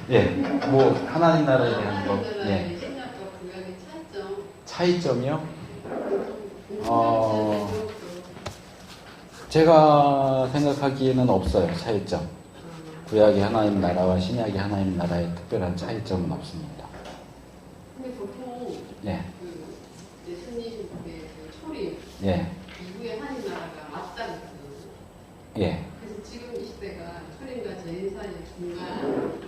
예, 뭐 하나님 나라에 대한 것, 예. 차이점이요? 제가 생각하기에는 없어요. 차이점. 구약의 하나님 나라와 신약의 하나님 나라의 특별한 차이점은 없습니다. 근데 보통 예. 그 예수님 그 초림 예. 이후에 하나님 나라가 맞다는 거죠. 예. 그래서 지금 이 시대가 초림과 재림 사이의 중간.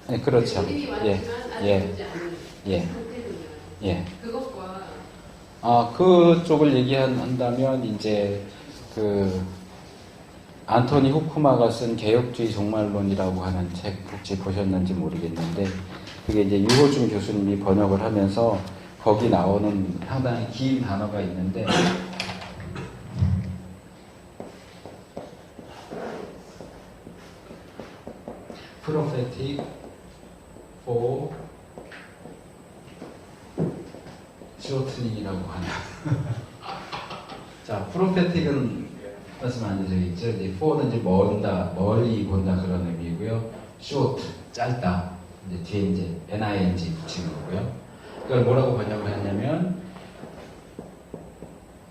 네, 그렇죠. 재림이 예. 왔지만 아직 예. 오지 않은 예. 상태잖아요. 예. 그것과 그쪽을 얘기한다면 이제 그 안토니 후쿠마가 쓴 개혁주의 종말론이라고 하는 책 혹시 보셨는지 모르겠는데 그게 이제 유호준 교수님이 번역을 하면서 거기 나오는 상당히 긴 단어가 있는데 prophetic for shortening이라고 하냐. 자, prophetic은 말씀 안 되겠죠. 이제 for는 이제 먼다, 멀리 본다 그런 의미고요. short, 짧다. 이제 뒤에 이제 ning 붙이는 거고요. 그걸 뭐라고 번역을 했냐면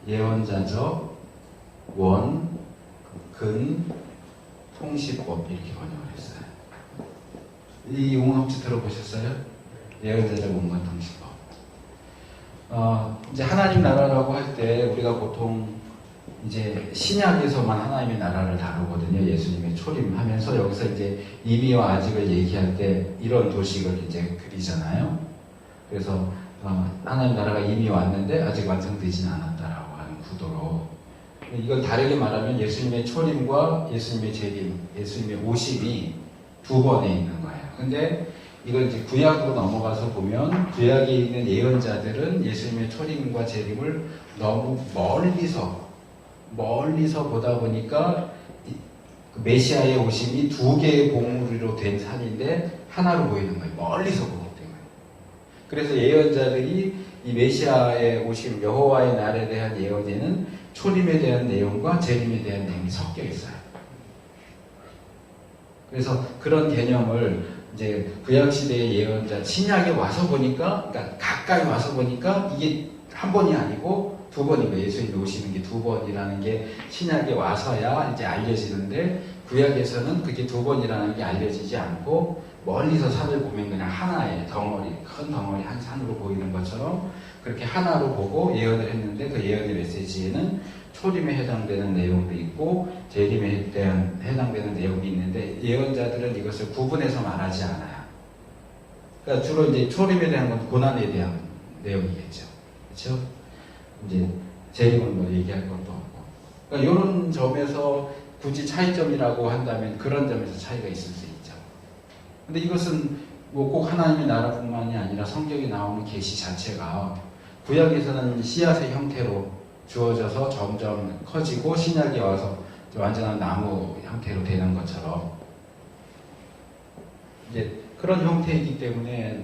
예언자적 원, 근, 통시법 이렇게 번역을 했어요. 이 용어 혹시 들어보셨어요? 예언자적 원근 통시법. 이제 하나님 나라라고 할 때 우리가 보통 이제 신약에서만 하나님의 나라를 다루거든요. 예수님의 초림하면서 여기서 이제 이미와 아직을 얘기할 때 이런 도식을 이제 그리잖아요. 그래서 하나님 나라가 이미 왔는데 아직 완성되지는 않았다라고 하는 구도로 이걸 다르게 말하면 예수님의 초림과 예수님의 재림, 예수님의 오심이 두 번에 있는 거예요. 근데 이걸 이제 구약으로 넘어가서 보면 구약에 있는 예언자들은 예수님의 초림과 재림을 너무 멀리서 보다 보니까 그 메시아의 오심이 두 개의 봉우리로 된 산인데 하나로 보이는 거예요. 멀리서 보기 때문에. 그래서 예언자들이 이 메시아의 오심, 여호와의 날에 대한 예언에는 초림에 대한 내용과 재림에 대한 내용이 섞여 있어요. 그래서 그런 개념을 이제 구약시대의 예언자, 신약에 와서 보니까, 그러니까 가까이 와서 보니까 이게 한 번이 아니고 두 번이고 예수님이 오시는 게 두 번이라는 게 신약에 와서야 이제 알려지는데 구약에서는 그게 두 번이라는 게 알려지지 않고 멀리서 산을 보면 그냥 하나의 덩어리, 큰 덩어리 한 산으로 보이는 것처럼 그렇게 하나로 보고 예언을 했는데 그 예언의 메시지에는 초림에 해당되는 내용도 있고 재림에 대한 해당되는 내용이 있는데 예언자들은 이것을 구분해서 말하지 않아요. 그러니까 주로 이제 초림에 대한 건 고난에 대한 내용이겠죠. 그렇죠? 이제 재림은 뭐 얘기할 것도 없고. 그러니까 이런 점에서 굳이 차이점이라고 한다면 그런 점에서 차이가 있을 수 있죠. 근데 이것은 뭐 꼭 하나님의 나라뿐만이 아니라 성경에 나오는 계시 자체가 구약에서는 씨앗의 형태로 주어져서 점점 커지고 신약에 와서 완전한 나무 형태로 되는 것처럼 이제 그런 형태이기 때문에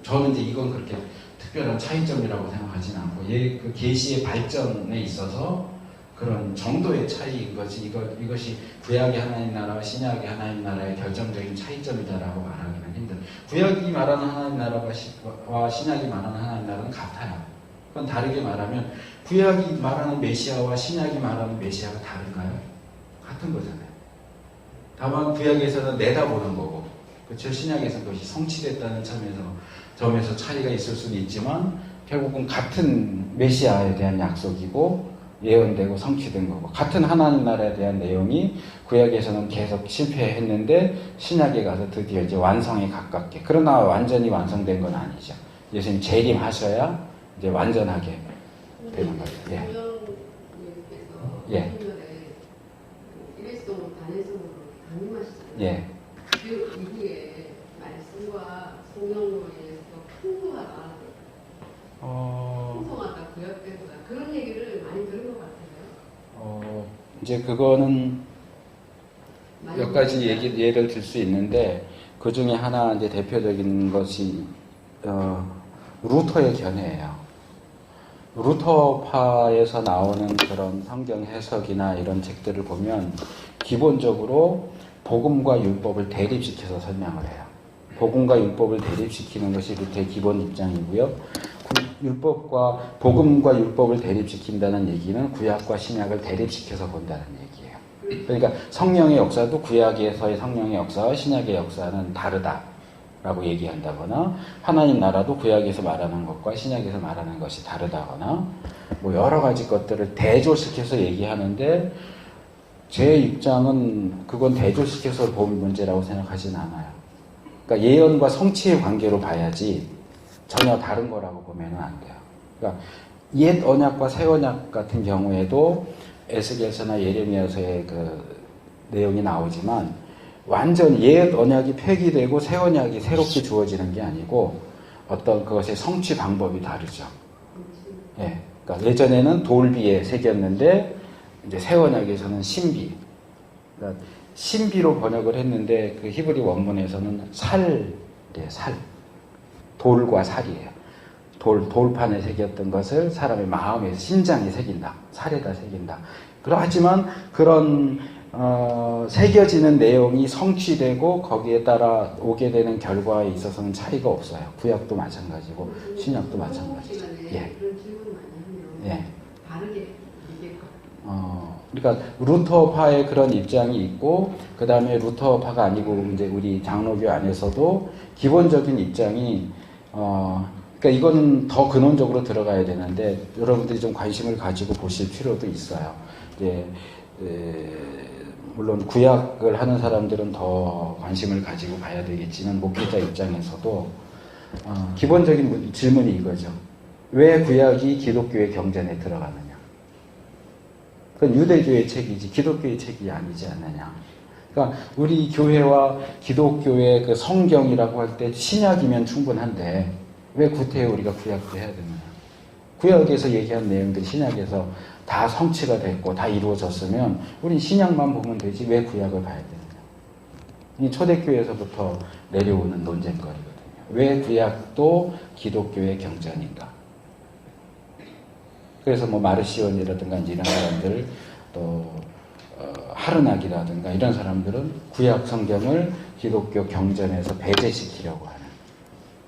저는 이제 이건 그렇게 특별한 차이점이라고 생각하지는 않고 그 계시의 발전에 있어서 그런 정도의 차이인 거지 이것이 구약의 하나님 나라와 신약의 하나님 나라의 결정적인 차이점이다라고 말하기는 힘들어요. 구약이 말하는 하나님 나라와 신약이 말하는 하나님 나라는 같아요. 그건 다르게 말하면 구약이 말하는 메시아와 신약이 말하는 메시아가 다른가요? 같은 거잖아요. 다만 구약에서는 내다보는 거고 그렇죠? 신약에서는 그것이 성취됐다는 점에서 차이가 있을 수는 있지만 결국은 같은 메시아에 대한 약속이고 예언되고 성취된 거고 같은 하나님 나라에 대한 내용이 구약에서는 계속 실패했는데 신약에 가서 드디어 이제 완성에 가깝게 그러나 완전히 완성된 건 아니죠. 예수님 재림하셔야 이제 완전하게 되는 거죠. 예. 예. 일회성으로 단회성으로 강림하시잖아요. 예. 그 이후에 말씀과 성령으로 인해서 풍성하다. 풍성하다, 구약때보다 그런 얘기를 많이 들은 것 같아요. 이제 그거는 몇 가지 예를 들 수 있는데 그 중에 하나 이제 대표적인 것이 루터의 견해예요. 루터파에서 나오는 그런 성경 해석이나 이런 책들을 보면 기본적으로 복음과 율법을 대립시켜서 설명을 해요. 복음과 율법을 대립시키는 것이 루터의 기본 입장이고요. 복음과 율법을 대립시킨다는 얘기는 구약과 신약을 대립시켜서 본다는 얘기예요. 그러니까 성령의 역사도 구약에서의 성령의 역사와 신약의 역사는 다르다라고 얘기한다거나, 하나님 나라도 구약에서 말하는 것과 신약에서 말하는 것이 다르다거나, 뭐 여러 가지 것들을 대조시켜서 얘기하는데, 제 입장은 그건 대조시켜서 본 문제라고 생각하진 않아요. 그러니까 예언과 성취의 관계로 봐야지 전혀 다른 거라고 보면은 안 돼요. 그러니까 옛 언약과 새 언약 같은 경우에도 에스겔서나 예레미야서의 그 내용이 나오지만, 완전 옛 언약이 폐기되고 새 언약이 새롭게 주어지는 게 아니고 어떤 그것의 성취 방법이 다르죠. 예. 그러니까 예전에는 돌비에 새겼는데 이제 새 언약에서는 신비. 그러니까 신비로 번역을 했는데 그 히브리 원문에서는 살. 돌과 살이에요. 돌판에 새겼던 것을 사람의 마음에, 심장에 새긴다. 살에다 새긴다. 하지만 그런 새겨지는 내용이 성취되고 거기에 따라 오게 되는 결과에 있어서는 차이가 없어요. 구약도 마찬가지고 신약도 마찬가지죠. 예. 그런 질문을 많이 하면 예. 다르게 얘기할 그러니까 루터파의 그런 입장이 있고, 그 다음에 루터파가 아니고 이제 우리 장로교 안에서도 기본적인 입장이 그러니까 이거는 더 근원적으로 들어가야 되는데 여러분들이 좀 관심을 가지고 보실 필요도 있어요. 이제 물론 구약을 하는 사람들은 더 관심을 가지고 봐야 되겠지만, 목회자 입장에서도 기본적인 질문이 이거죠. 왜 구약이 기독교의 경전에 들어가느냐? 그건 유대교의 책이지 기독교의 책이 아니지 않느냐. 그러니까 우리 교회와 기독교의 그 성경이라고 할 때 신약이면 충분한데 왜 구태여 우리가 구약도 해야 되느냐. 구약에서 얘기한 내용들이 신약에서 다 성취가 됐고 다 이루어졌으면 우린 신약만 보면 되지 왜 구약을 봐야 되느냐. 이 초대교회에서부터 내려오는 논쟁거리거든요. 왜 구약도 기독교의 경전인가. 그래서 뭐 마르시온이라든가 이런 사람들, 또 하르낙이라든가 이런 사람들은 구약 성경을 기독교 경전에서 배제시키려고 하는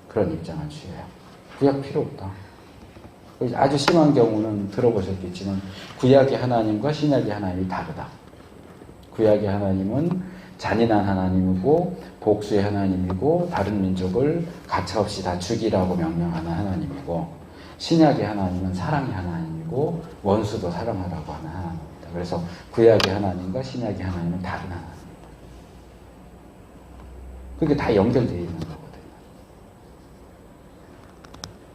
그런 입장을 취해요. 구약 필요 없다. 아주 심한 경우는 들어보셨겠지만 구약의 하나님과 신약의 하나님이 다르다. 구약의 하나님은 잔인한 하나님이고 복수의 하나님이고 다른 민족을 가차없이 다 죽이라고 명령하는 하나님이고, 신약의 하나님은 사랑의 하나님이고 원수도 사랑하라고 하는 하나님입니다. 그래서 구약의 하나님과 신약의 하나님은 다른 하나님입니다. 그게 다 연결되어 있는 거거든요.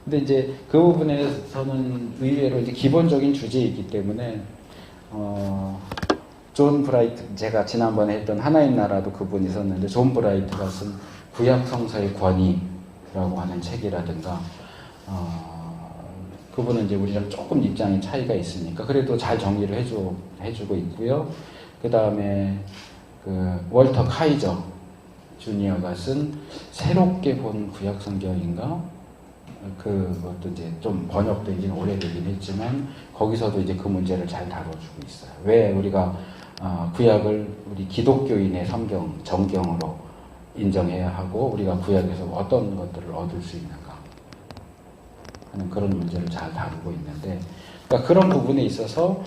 근데 이제 그 부분에서는 의외로 이제 기본적인 주제이기 때문에 존 브라이트, 제가 지난번에 했던 하나님 나라도 그분이 있었는데, 존 브라이트가 쓴 구약 성서의 권위라고 하는 책이라든가, 그분은 이제 우리랑 조금 입장의 차이가 있으니까 그래도 잘 정리를 해주고 있고요. 그 다음에 그 월터 카이저 주니어가 쓴 새롭게 본 구약 성경인가, 그것도 이제 좀 번역되긴 오래되긴 했지만 거기서도 이제 그 문제를 잘 다뤄주고 있어요. 왜 우리가 구약을 우리 기독교인의 성경, 정경으로 인정해야 하고 우리가 구약에서 어떤 것들을 얻을 수 있는가 하는 그런 문제를 잘 다루고 있는데, 그러니까 그런 부분에 있어서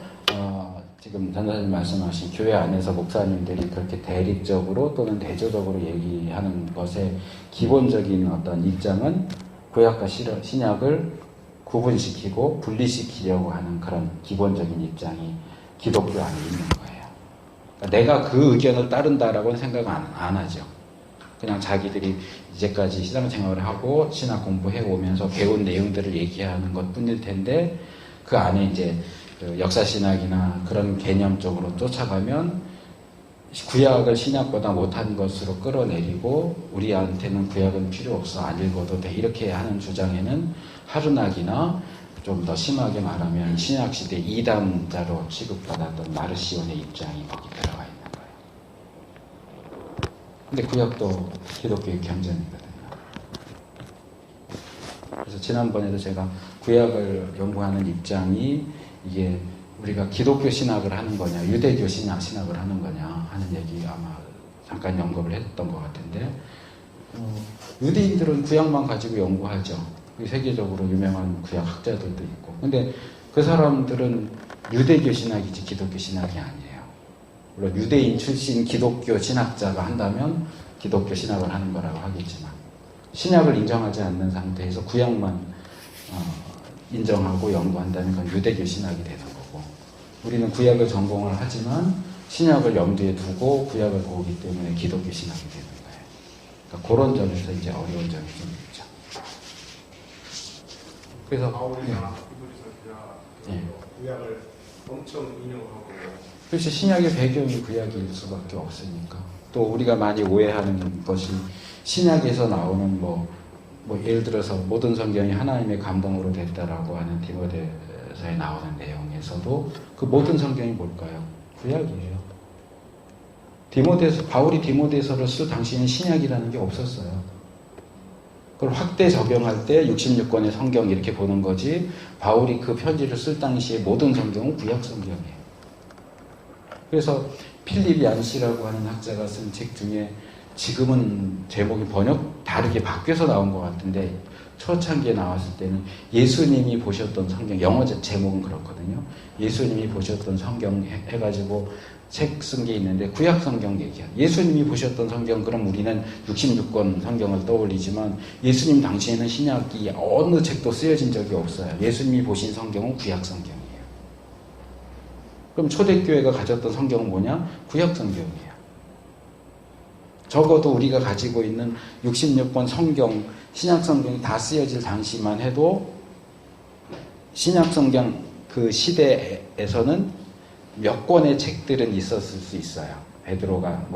지금 전사님 말씀하신 교회 안에서 목사님들이 그렇게 대립적으로 또는 대조적으로 얘기하는 것의 기본적인 어떤 입장은 구약과 신약을 구분시키고 분리시키려고 하는 그런 기본적인 입장이 기독교 안에 있는 거예요. 그러니까 내가 그 의견을 따른다라고는 생각 안 하죠. 그냥 자기들이 이제까지 신앙생활을 하고 신학 공부해 오면서 배운 내용들을 얘기하는 것 뿐일 텐데, 그 안에 이제 그 역사신학이나 그런 개념적으로 쫓아가면 구약을 신약보다 못한 것으로 끌어내리고 우리한테는 구약은 필요 없어 안 읽어도 돼 이렇게 하는 주장에는 하르낙이나 좀 더 심하게 말하면 신약시대 이단자로 취급받았던 마르시온의 입장이 거기 들어가 있는 거예요. 근데 구약도 기독교의 경전이거든요. 그래서 지난번에도 제가 구약을 연구하는 입장이 이게 우리가 기독교 신학을 하는 거냐, 유대교 신학을 하는 거냐 하는 얘기 아마 잠깐 언급을 했던 것 같은데, 유대인들은 구약만 가지고 연구하죠. 세계적으로 유명한 구약 학자들도 있고. 근데 그 사람들은 유대교 신학이지 기독교 신학이 아니에요. 물론 유대인 출신 기독교 신학자가 한다면 기독교 신학을 하는 거라고 하겠지만, 신약을 인정하지 않는 상태에서 구약만 인정하고 연구한다면 그건 유대교 신학이 되는 거고, 우리는 구약을 전공을 하지만 신약을 염두에 두고 구약을 보기 때문에 기독교 신학이 되는 거예요. 그러니까 그런 점에서 이제 어려운 점이 좀 있죠. 그래서 바울이나 히브리서 구약을 엄청 인용하고, 그래서 신약의 배경이 구약일 수밖에 없으니까. 또 우리가 많이 오해하는 것이 신약에서 나오는 뭐 예를 들어서 모든 성경이 하나님의 감동으로 됐다라고 하는 디모데서에 나오는 내용에서도 그 모든 성경이 뭘까요? 구약이에요. 바울이 디모데서를 쓸 당시에는 신약이라는 게 없었어요. 그걸 확대 적용할 때 66권의 성경 이렇게 보는 거지, 바울이 그 편지를 쓸 당시에 모든 성경은 구약 성경이에요. 그래서 필립 얀시라고 하는 학자가 쓴 책 중에 지금은 제목이 번역 다르게 바뀌어서 나온 것 같은데, 초창기에 나왔을 때는 예수님이 보셨던 성경, 영어 제목은 그렇거든요. 예수님이 보셨던 성경 해가지고 책 쓴 게 있는데, 구약 성경 얘기야. 예수님이 보셨던 성경, 그럼 우리는 66권 성경을 떠올리지만 예수님 당시에는 신약이 어느 책도 쓰여진 적이 없어요. 예수님이 보신 성경은 구약 성경이에요. 그럼 초대교회가 가졌던 성경은 뭐냐? 구약 성경이에요. 적어도 우리가 가지고 있는 66권 성경, 신약 성경이 다 쓰여질 당시만 해도 신약 성경 그 시대에서는 몇 권의 책들은 있었을 수 있어요. 베드로가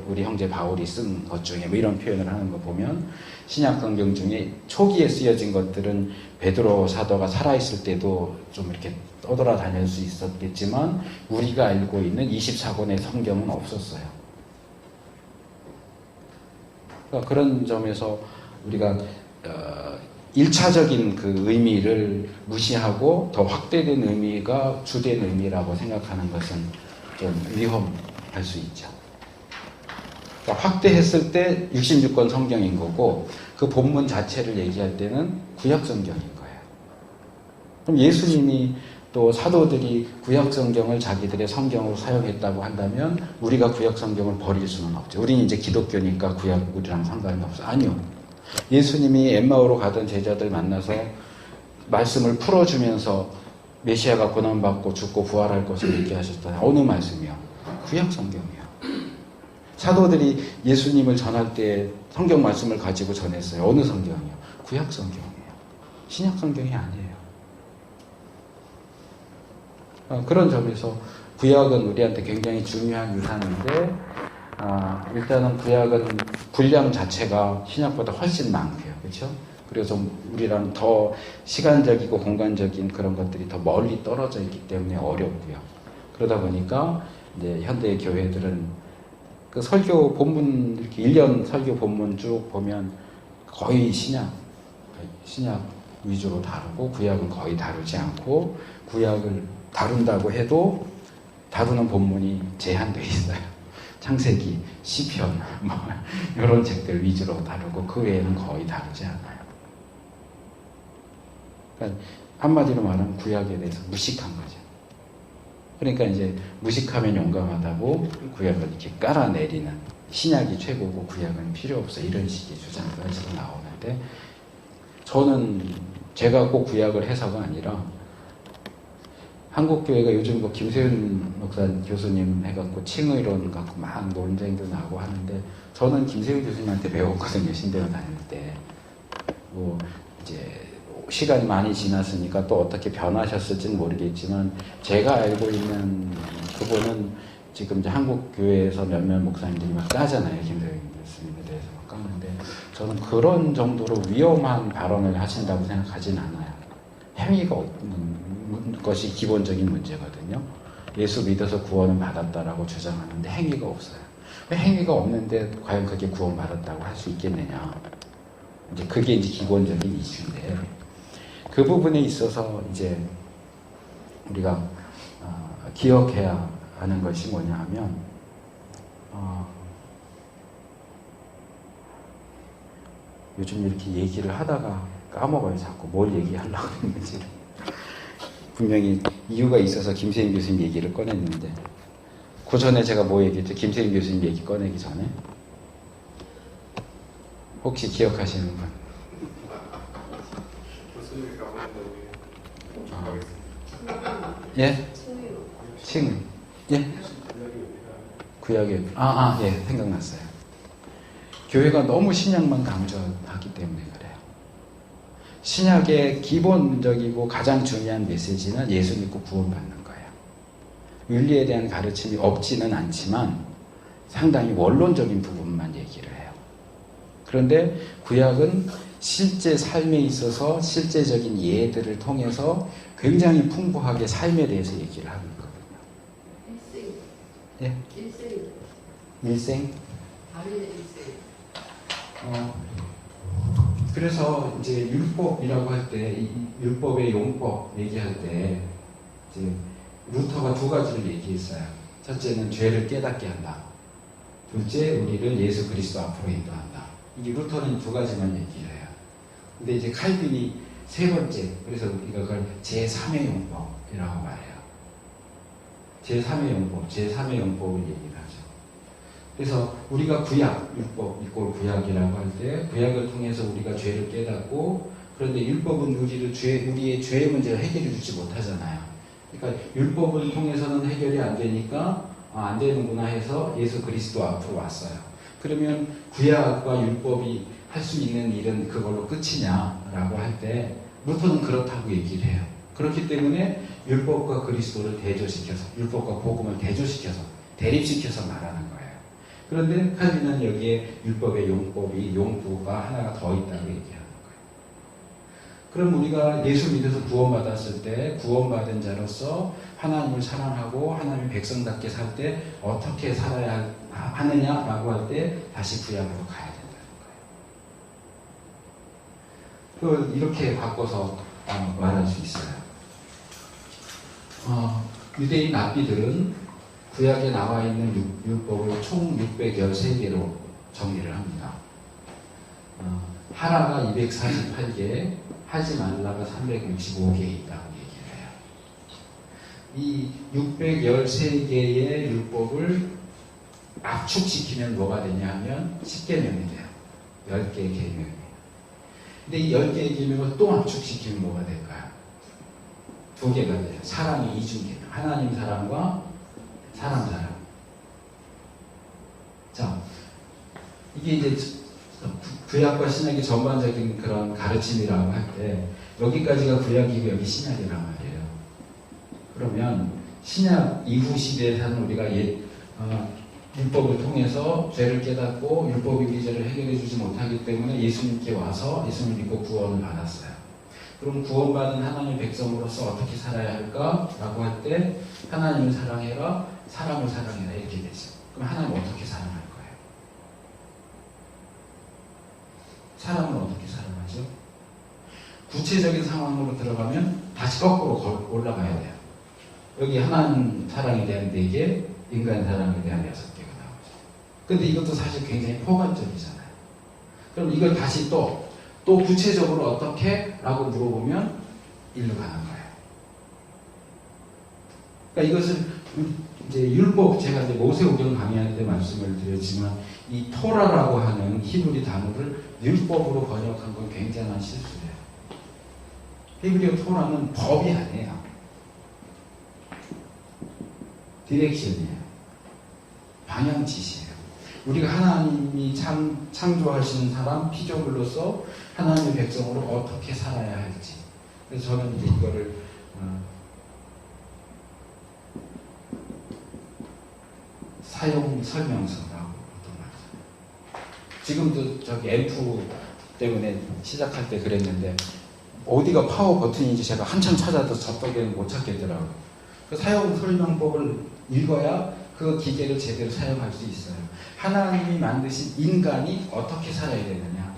우리 형제 바울이 쓴 것 중에 이런 표현을 하는 거 보면, 신약 성경 중에 초기에 쓰여진 것들은 베드로 사도가 살아있을 때도 좀 이렇게 떠돌아다닐 수 있었겠지만 우리가 알고 있는 24권의 성경은 없었어요. 그러니까 그런 점에서 우리가 1차적인 그 의미를 무시하고 더 확대된 의미가 주된 의미라고 생각하는 것은 좀 위험할 수 있죠. 그러니까 확대했을 때 66권 성경인 거고, 그 본문 자체를 얘기할 때는 구약 성경인 거예요. 그럼 예수님이 또 사도들이 구약 성경을 자기들의 성경으로 사용했다고 한다면 우리가 구약 성경을 버릴 수는 없죠. 우리는 이제 기독교니까 구약 우리랑 상관이 없어. 아니요. 예수님이 엠마오로 가던 제자들 만나서 말씀을 풀어주면서 메시아가 고난받고 죽고 부활할 것을 얘기하셨잖아요. 어느 말씀이요? 구약 성경이요. 사도들이 예수님을 전할 때 성경 말씀을 가지고 전했어요. 어느 성경이요? 구약 성경이에요. 신약 성경이 아니에요. 그런 점에서 구약은 우리한테 굉장히 중요한 유산인데, 일단은 구약은 분량 자체가 신약보다 훨씬 많고요. 그렇죠? 그리고 좀 우리랑 더 시간적이고 공간적인 그런 것들이 더 멀리 떨어져 있기 때문에 어렵고요. 그러다 보니까 이제 현대 교회들은 그 설교 본문, 이렇게 1년 설교 본문 쭉 보면 거의 신약 위주로 다루고, 구약은 거의 다루지 않고, 구약을 다룬다고 해도 다루는 본문이 제한되어 있어요. 창세기, 시편, 이런 책들 위주로 다루고 그 외에는 거의 다루지 않아요. 그러니까 한마디로 말하면 구약에 대해서 무식한 거죠. 그러니까 이제 무식하면 용감하다고 구약을 이렇게 깔아내리는, 신약이 최고고 구약은 필요 없어, 이런 식의 주장까지도 나오는데, 저는 제가 꼭 구약을 해서가 아니라 한국교회가 요즘 김세윤 목사 교수님 해갖고 칭의론 갖고 막 논쟁도 나고 하는데, 저는 김세윤 교수님한테 배웠거든요. 신대원 다닐 때. 이제 시간이 많이 지났으니까 또 어떻게 변하셨을지는 모르겠지만, 제가 알고 있는 그분은 지금 이제 한국교회에서 몇몇 목사님들이 막 까잖아요. 김세윤 교수님에 대해서 막 까는데, 저는 그런 정도로 위험한 발언을 하신다고 생각하진 않아요. 행위가 없는 것이 기본적인 문제거든요. 예수 믿어서 구원을 받았다라고 주장하는데 행위가 없어요. 왜 행위가 없는데 과연 그게 구원받았다고 할 수 있겠느냐. 그게 이제 기본적인 이슈인데, 그 부분에 있어서 이제 우리가 기억해야 하는 것이 뭐냐 하면 요즘 이렇게 얘기를 하다가 까먹어요. 자꾸 뭘 얘기하려고 했는지를. 분명히 이유가 있어서 김세인 교수님 얘기를 꺼냈는데 그 전에 제가 뭐 얘기했죠? 김세인 교수님 얘기 꺼내기 전에 혹시 기억하시는 분? 교수님이 가보는데 예? 칭. 예? 구약에 예, 생각났어요. 교회가 너무 신약만 강조하기 때문에 그래요. 신약의 기본적이고 가장 중요한 메시지는 예수 믿고 구원받는 거예요. 윤리에 대한 가르침이 없지는 않지만 상당히 원론적인 부분만 얘기를 해요. 그런데 구약은 실제 삶에 있어서 실제적인 예들을 통해서 굉장히 풍부하게 삶에 대해서 얘기를 하고 있거든요. 예? 일생? 다른 일생. 그래서 이제 율법이라고 할 때, 이 율법의 용법 얘기할 때, 이제 루터가 두 가지를 얘기했어요. 첫째는 죄를 깨닫게 한다. 둘째, 우리를 예수 그리스도 앞으로 인도한다. 이게 루터는 두 가지만 얘기를 해요. 근데 이제 칼빈이 세 번째, 그래서 우리가 그걸 제3의 용법이라고 말해요. 제3의 용법, 제3의 용법을 얘기를 하죠. 그래서 우리가 구약, 율법 이꼴 구약이라고 할 때 구약을 통해서 우리가 죄를 깨닫고 그런데 율법은 우리의 죄의 문제를 해결해 주지 못하잖아요. 그러니까 율법을 통해서는 해결이 안 되니까 안 되는구나 해서 예수 그리스도 앞으로 왔어요. 그러면 구약과 율법이 할 수 있는 일은 그걸로 끝이냐라고 할 때 루터는 그렇다고 얘기를 해요. 그렇기 때문에 율법과 그리스도를 대조시켜서 율법과 복음을 대조시켜서 대립시켜서 말하는 거예요. 그런데 칼빈은 여기에 율법의 용부가 하나가 더 있다고 얘기하는 거예요. 그럼 우리가 예수 믿어서 구원받았을 때 구원받은 자로서 하나님을 사랑하고 하나님의 백성답게 살 때 어떻게 살아야 하느냐라고 할 때 다시 구약으로 가야 된다는 거예요. 이렇게 바꿔서 말할 수 있어요. 유대인 랍비들은 구약에 나와 있는 율법을 총 613개로 정리를 합니다. 하라가 248개, 하지 말라가 365개 있다고 얘기를 해요. 이 613개의 율법을 압축시키면 뭐가 되냐 하면 10계명이 돼요. 10개의 계명이에요. 근데 이 10개의 계명을 또 압축시키면 뭐가 될까요? 2개가 돼요. 사랑의 이중계명. 하나님 사랑과 사람. 자, 이게 이제 구약과 신약의 전반적인 그런 가르침이라고 할 때 여기까지가 구약이고 여기 신약이란 말이에요. 그러면 신약 이후 시대에 사는 우리가 율법을 통해서 죄를 깨닫고 율법이 우리 죄를 해결해 주지 못하기 때문에 예수님께 와서 예수님 믿고 구원을 받았어요. 그럼 구원받은 하나님의 백성으로서 어떻게 살아야 할까? 라고 할 때 하나님을 사랑해라, 사람을 사랑해라 이렇게 되죠. 그럼 하나님 어떻게 사랑할 거예요? 사람을 어떻게 사랑하죠? 구체적인 상황으로 들어가면 다시 거꾸로 올라가야 돼요. 여기 하나님 사랑에 대한 4개, 인간 사랑에 대한 6개가 나오죠. 근데 이것도 사실 굉장히 포괄적이잖아요. 그럼 이걸 다시 또 구체적으로 어떻게? 라고 물어보면 일로 가는 거예요. 그러니까 이것을 이제 율법, 제가 이제 모세오경 강의할 때 말씀을 드렸지만 이 토라라고 하는 히브리 단어를 율법으로 번역한 건 굉장한 실수예요. 히브리어 토라는 법이 아니에요. 디렉션이에요. 방향 지시예요. 우리가 하나님이 창조하신 사람, 피조물로서 하나님의 백성으로 어떻게 살아야 할지. 그래서 저는 이제 이거를 사용 설명서라고 보통 말이죠. 지금도 저기 앰프 때문에 시작할 때 그랬는데 어디가 파워 버튼인지 제가 한참 찾아도 저쪽에는 못 찾겠더라고요. 그 사용 설명법을 읽어야 그 기계를 제대로 사용할 수 있어요. 하나님이 만드신 인간이 어떻게 살아야 되느냐.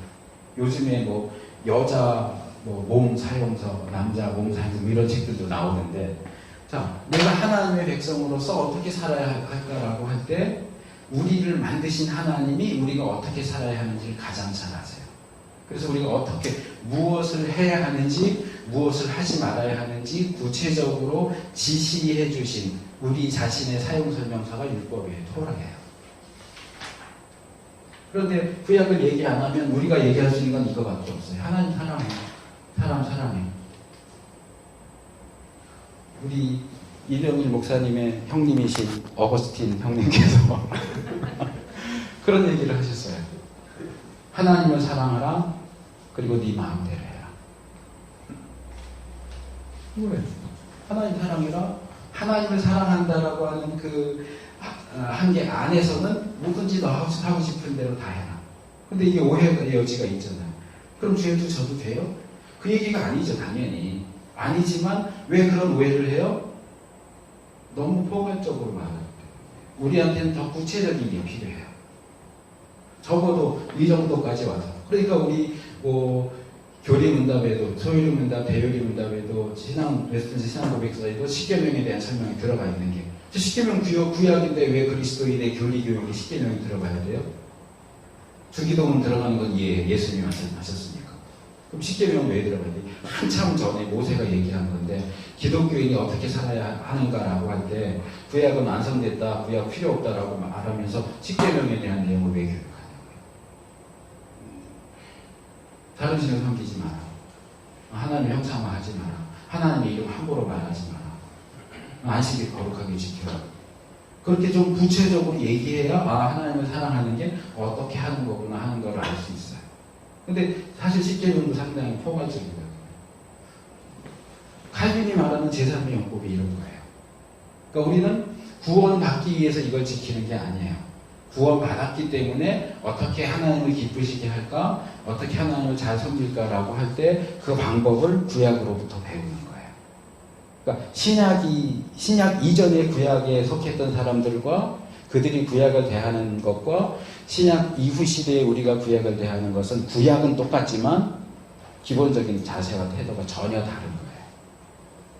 요즘에 뭐 여자 뭐 몸 사용서, 남자 몸 사용서 뭐 이런 책들도 나오는데, 자, 내가 하나님의 백성으로서 어떻게 살아야 할까라고 할 때 우리를 만드신 하나님이 우리가 어떻게 살아야 하는지를 가장 잘 아세요. 그래서 우리가 어떻게 무엇을 해야 하는지 무엇을 하지 말아야 하는지 구체적으로 지시해 주신 우리 자신의 사용 설명서가 율법이에요. 토라예요. 그런데 구약을 얘기 안 하면 우리가 얘기할 수 있는 건 이거밖에 없어요. 하나님 사랑해. 사람 사랑해. 우리 이병일 목사님의 형님이신 어거스틴 형님께서 그런 얘기를 하셨어요. 하나님을 사랑하라. 그리고 네 마음대로 해라. 왜? 하나님 사랑해라. 하나님을 사랑한다라고 하는 그 한계 안에서는 뭐든지 너 하고 싶은 대로 다 해라. 근데 이게 오해의 여지가 있잖아요. 그럼 죄도 져도 돼요? 그 얘기가 아니죠, 당연히. 아니지만 왜 그런 오해를 해요? 너무 포괄적으로 말하기 때문에. 우리한테는 더 구체적인 게 필요해요. 적어도 이 정도까지 와서. 그러니까 우리 뭐 교리문답에도, 소유리문답, 대요리문답에도, 웨스턴스 신앙고백서에도 십계명에 대한 설명이 들어가 있는 게, 십계명 구약인데 왜 그리스도인의 교리교육에 십계명이 들어가야 돼요? 주기도문 들어가는 건 예수님이 하셨으니까. 그럼 십계명은 왜 들어가야 돼? 한참 전에 모세가 얘기한 건데, 기독교인이 어떻게 살아야 하는가라고 할 때 구약은 완성됐다, 구약 필요 없다라고 말하면서 십계명에 대한 내용을 왜 교육하냐고요. 다른 신을 섬기지 마라. 하나님의 형상화하지 마라. 하나님의 이름 함부로 말하지 마라. 안식일 거룩하게 지켜라. 그렇게 좀 구체적으로 얘기해야 하나님을 사랑하는 게 어떻게 하는 거구나 하는 걸 알 수 있어요. 근데 사실 십계명도 상당히 포괄적이거든요. 칼빈이 말하는 제3의 영법이 이런 거예요. 그러니까 우리는 구원받기 위해서 이걸 지키는 게 아니에요. 구원받았기 때문에 어떻게 하나님을 기쁘시게 할까? 어떻게 하나님을 잘 섬길까라고 할 때 그 방법을 구약으로부터 배우는 거예요. 그러니까 신약 이전의 구약에 속했던 사람들과 그들이 구약을 대하는 것과 신약 이후 시대에 우리가 구약을 대하는 것은 구약은 똑같지만 기본적인 자세와 태도가 전혀 다른 거예요.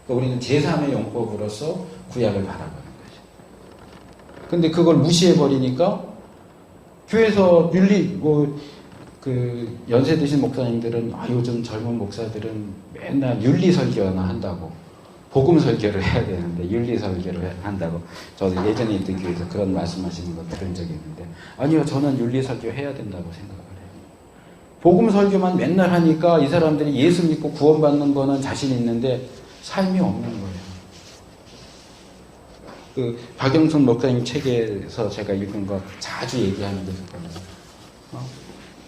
그러니까 우리는 제3의 용법으로서 구약을 바라보는 거죠. 근데 그걸 무시해버리니까 교회에서 연세 드신 목사님들은 요즘 젊은 목사들은 맨날 윤리 설교나 한다고, 복음 설교를 해야 되는데 윤리 설교를 한다고. 저도 예전에 있던 교회에서 그런 말씀하시는 거 들은 적이 있는데, 아니요, 저는 윤리 설교 해야 된다고 생각을 해요. 복음 설교만 맨날 하니까 이 사람들이 예수 믿고 구원받는 거는 자신 있는데 삶이 없는 거예요. 박영선 목사님 책에서 제가 읽은 거 자주 얘기하는 게 그거예요.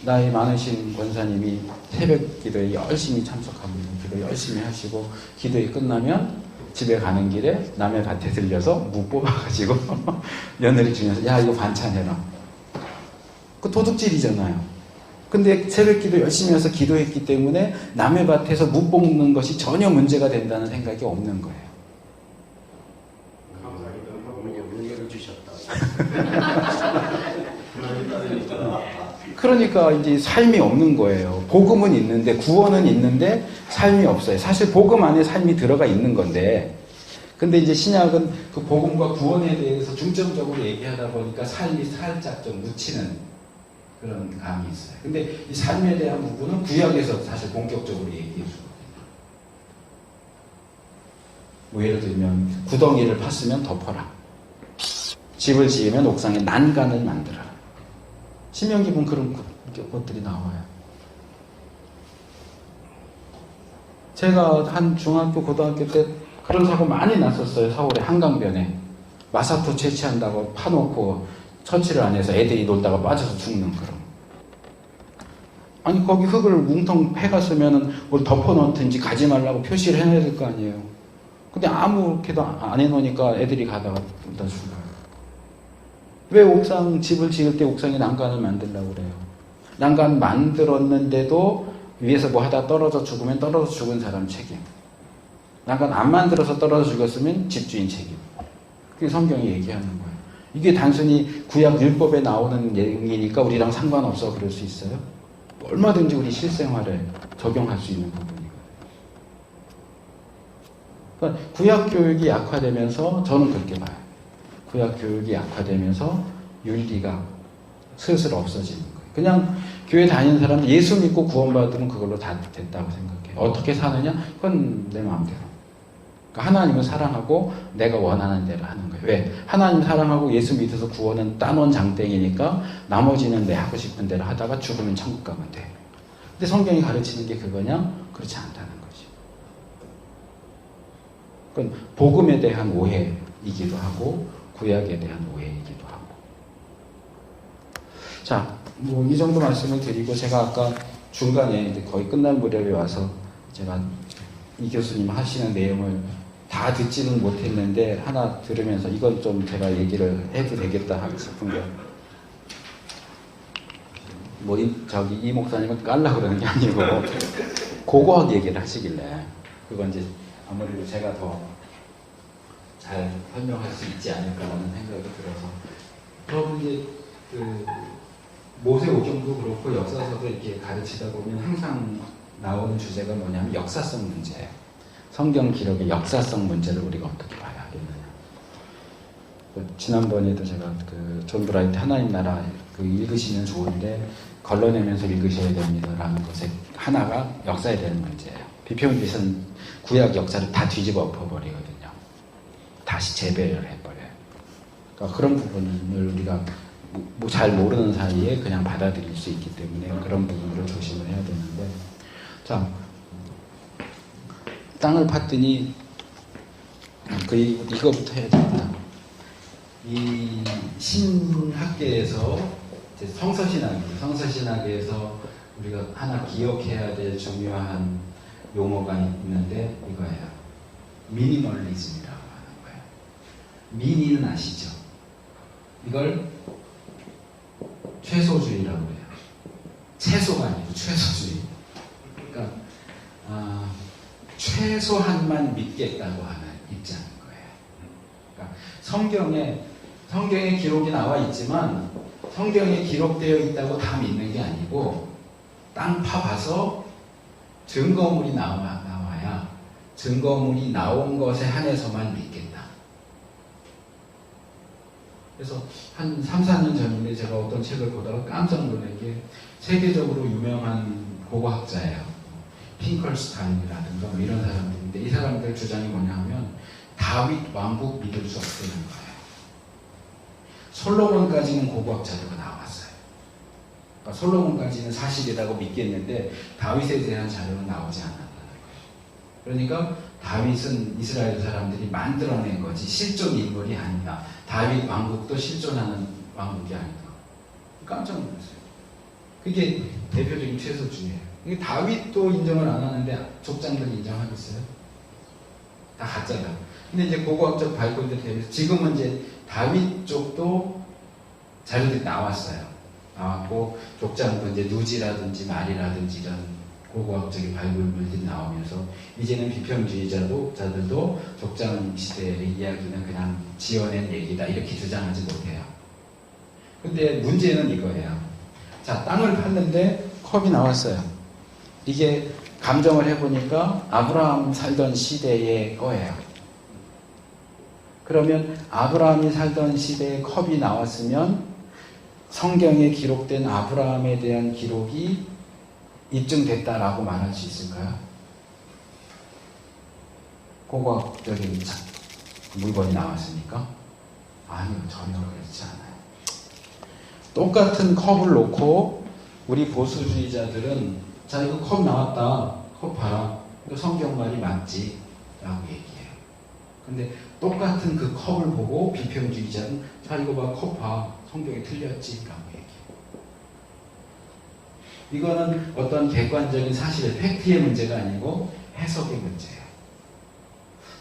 나이 많으신 권사님이 새벽 기도에 열심히 참석합니다. 기도 열심히 하시고 기도에 끝나면 집에 가는 길에 남의 밭에 들려서 무 뽑아가지고 며느리 주면서 야, 이거 반찬해라. 그 도둑질이잖아요. 근데 새벽 기도 열심히 해서 기도했기 때문에 남의 밭에서 무 뽑는 것이 전혀 문제가 된다는 생각이 없는 거예요. 은혜를 주셨다. 그러니까 이제 삶이 없는 거예요. 복음은 있는데, 구원은 있는데 삶이 없어요. 사실 복음 안에 삶이 들어가 있는 건데, 근데 이제 신약은 그 복음과 구원에 대해서 중점적으로 얘기하다 보니까 삶이 살짝 좀 묻히는 그런 감이 있어요. 근데 이 삶에 대한 부분은 구약에서 사실 본격적으로 얘기해 주거든요. 뭐 예를 들면 구덩이를 팠으면 덮어라. 집을 지으면 옥상에 난간을 만들어라. 신명기 보면 그런 것들이 나와요. 제가 한 중학교, 고등학교 때 그런 사고 많이 났었어요. 서울의 한강변에. 마사토 채취한다고 파놓고 처치를 안 해서 애들이 놀다가 빠져서 죽는 그런. 아니, 거기 흙을 뭉텅 패갔으면 뭘 덮어놓든지 가지 말라고 표시를 해놔야 될 거 아니에요. 근데 아무렇게도 안 해놓으니까 애들이 가다가 다 죽어요. 왜 집을 지을 때 옥상에 난간을 만들려고 그래요? 난간 만들었는데도 위에서 뭐 하다 떨어져 죽으면 떨어져 죽은 사람 책임. 난간 안 만들어서 떨어져 죽었으면 집주인 책임. 그게 성경이 얘기하는 거예요. 이게 단순히 구약 율법에 나오는 내용이니까 우리랑 상관없어 그럴 수 있어요? 얼마든지 우리 실생활에 적용할 수 있는 부분이고. 그러니까 구약 교육이 약화되면서 저는 그렇게 봐요. 구약 교육이 약화되면서 윤리가 슬슬 없어지는 거예요. 그냥 교회 다니는 사람 예수 믿고 구원받으면 그걸로 다 됐다고 생각해요. 어떻게 사느냐? 그건 내 마음대로. 그러니까 하나님을 사랑하고 내가 원하는 대로 하는 거예요. 왜? 하나님 사랑하고 예수 믿어서 구원은 따놓은 장땡이니까 나머지는 내 하고 싶은 대로 하다가 죽으면 천국 가면 돼. 근데 성경이 가르치는 게 그거냐? 그렇지 않다는 거지. 그건 복음에 대한 오해이기도 하고 구약에 대한 오해이기도 하고. 자, 뭐 이 정도 말씀을 드리고 제가 아까 중간에 이제 거의 끝날 무렵에 와서 제가 이 교수님 하시는 내용을 다 듣지는 못했는데 하나 들으면서 이건 좀 제가 얘기를 해도 되겠다 하고 싶은 게 뭐 저기 이 목사님은 깔라 그러는 게 아니고 고고학 얘기를 하시길래 그건 이제 아무래도 제가 더 잘 설명할 수 있지 않을까라는 생각이 들어서 그럼 이제 그 모세오경도 그렇고 역사서도 이렇게 가르치다 보면 항상 나오는 주제가 뭐냐면 역사성 문제예요. 성경 기록의 역사성 문제를 우리가 어떻게 봐야 하겠느냐. 지난번에도 제가 그 존 브라이트 하나님 나라 그 읽으시면 좋은데 걸러내면서 읽으셔야 됩니다라는 것의 하나가 역사에 대한 문제예요. 비평기는 구약 역사를 다 뒤집어 엎어버리거든요. 다시 재배를 해버려요. 그러니까 그런 부분을 우리가 뭐 잘 모르는 사이에 그냥 받아들일 수 있기 때문에 그런 부분으로 조심을 해야 되는데, 자, 땅을 팠더니 이거부터 해야 됩니다. 이 신학계에서 성서신학에서 우리가 하나 기억해야 될 중요한 용어가 있는데 이거예요. 미니멀리즘이라고 하는 거예요. 미니는 아시죠? 이걸 최소주의라고 해요. 채소가 아니고 최소주의. 그러니까 최소한만 믿겠다고 하는 입장인 거예요. 그러니까 성경에 기록이 나와 있지만 성경에 기록되어 있다고 다 믿는 게 아니고 땅 파봐서 증거물이 나와야 증거물이 나온 것에 한해서만 믿겠다. 그래서 한 3, 4년 전인데 제가 어떤 책을 보다가 깜짝 놀란 게 세계적으로 유명한 고고학자예요. 핑컬스타인이라든가 뭐 이런 사람들인데 이 사람들 주장이 뭐냐 하면 다윗 왕국 믿을 수 없다는 거예요. 솔로몬까지는 고고학자료가 나왔어요. 그러니까 솔로몬까지는 사실이라고 믿겠는데 다윗에 대한 자료는 나오지 않았다는 거예요. 그러니까 다윗은 이스라엘 사람들이 만들어낸 거지 실존 인물이 아니다. 다윗 왕국도 실존하는 왕국이 아니다. 깜짝 놀랐어요. 그게 대표적인 최소주의예요. 이게 다윗도 인정을 안 하는데 족장들이 인정하겠어요? 다 가짜다. 근데 이제 고고학적 발굴들 대비해서 지금은 이제 다윗 쪽도 자료들이 나왔어요. 나왔고 족장도 이제 누지라든지 말이라든지 이런 고고학적인 발굴물들이 나오면서 이제는 비평주의자들도 족장 시대의 이야기는 그냥 지어낸 얘기다 이렇게 주장하지 못해요. 근데 문제는 이거예요. 자, 땅을 팠는데 컵이 나왔어요. 이게 감정을 해보니까 아브라함 살던 시대의 거예요. 그러면 아브라함이 살던 시대에 컵이 나왔으면 성경에 기록된 아브라함에 대한 기록이 입증됐다라고 말할 수 있을까요? 고고학적인 물건이 나왔으니까? 아니요, 전혀 그렇지 않아요. 똑같은 컵을 놓고 우리 보수주의자들은 자, 이거 컵 나왔다. 컵 봐라. 이거 성경 말이 맞지? 라고 얘기해요. 근데 똑같은 그 컵을 보고 비평주의자는 자, 이거 봐, 컵 봐. 성경이 틀렸지? 라고 얘기해요. 이거는 어떤 객관적인 사실의 팩트의 문제가 아니고 해석의 문제예요.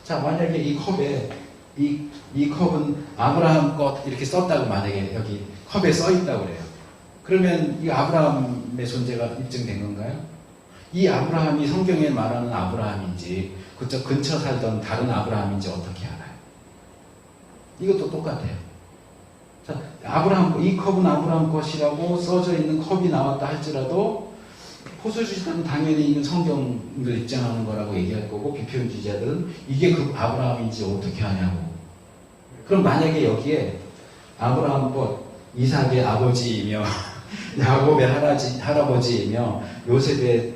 자, 만약에 이 컵에 이 컵은 아브라함 것 이렇게 썼다고 만약에 여기 컵에 써 있다고 그래요. 그러면 이 아브라함의 존재가 입증된 건가요? 이 아브라함이 성경에 말하는 아브라함인지 그쪽 근처 살던 다른 아브라함인지 어떻게 알아요? 이것도 똑같아요. 자, 이 컵은 아브라함 것이라고 써져 있는 컵이 나왔다 할지라도 포스주의자는 당연히 이건 성경을 입증하는 거라고 얘기할 거고, 비표주의자들은 이게 그 아브라함인지 어떻게 하냐고. 그럼 만약에 여기에 아브라함 것, 이삭의 아버지이며 야곱의 할아버지이며 요셉의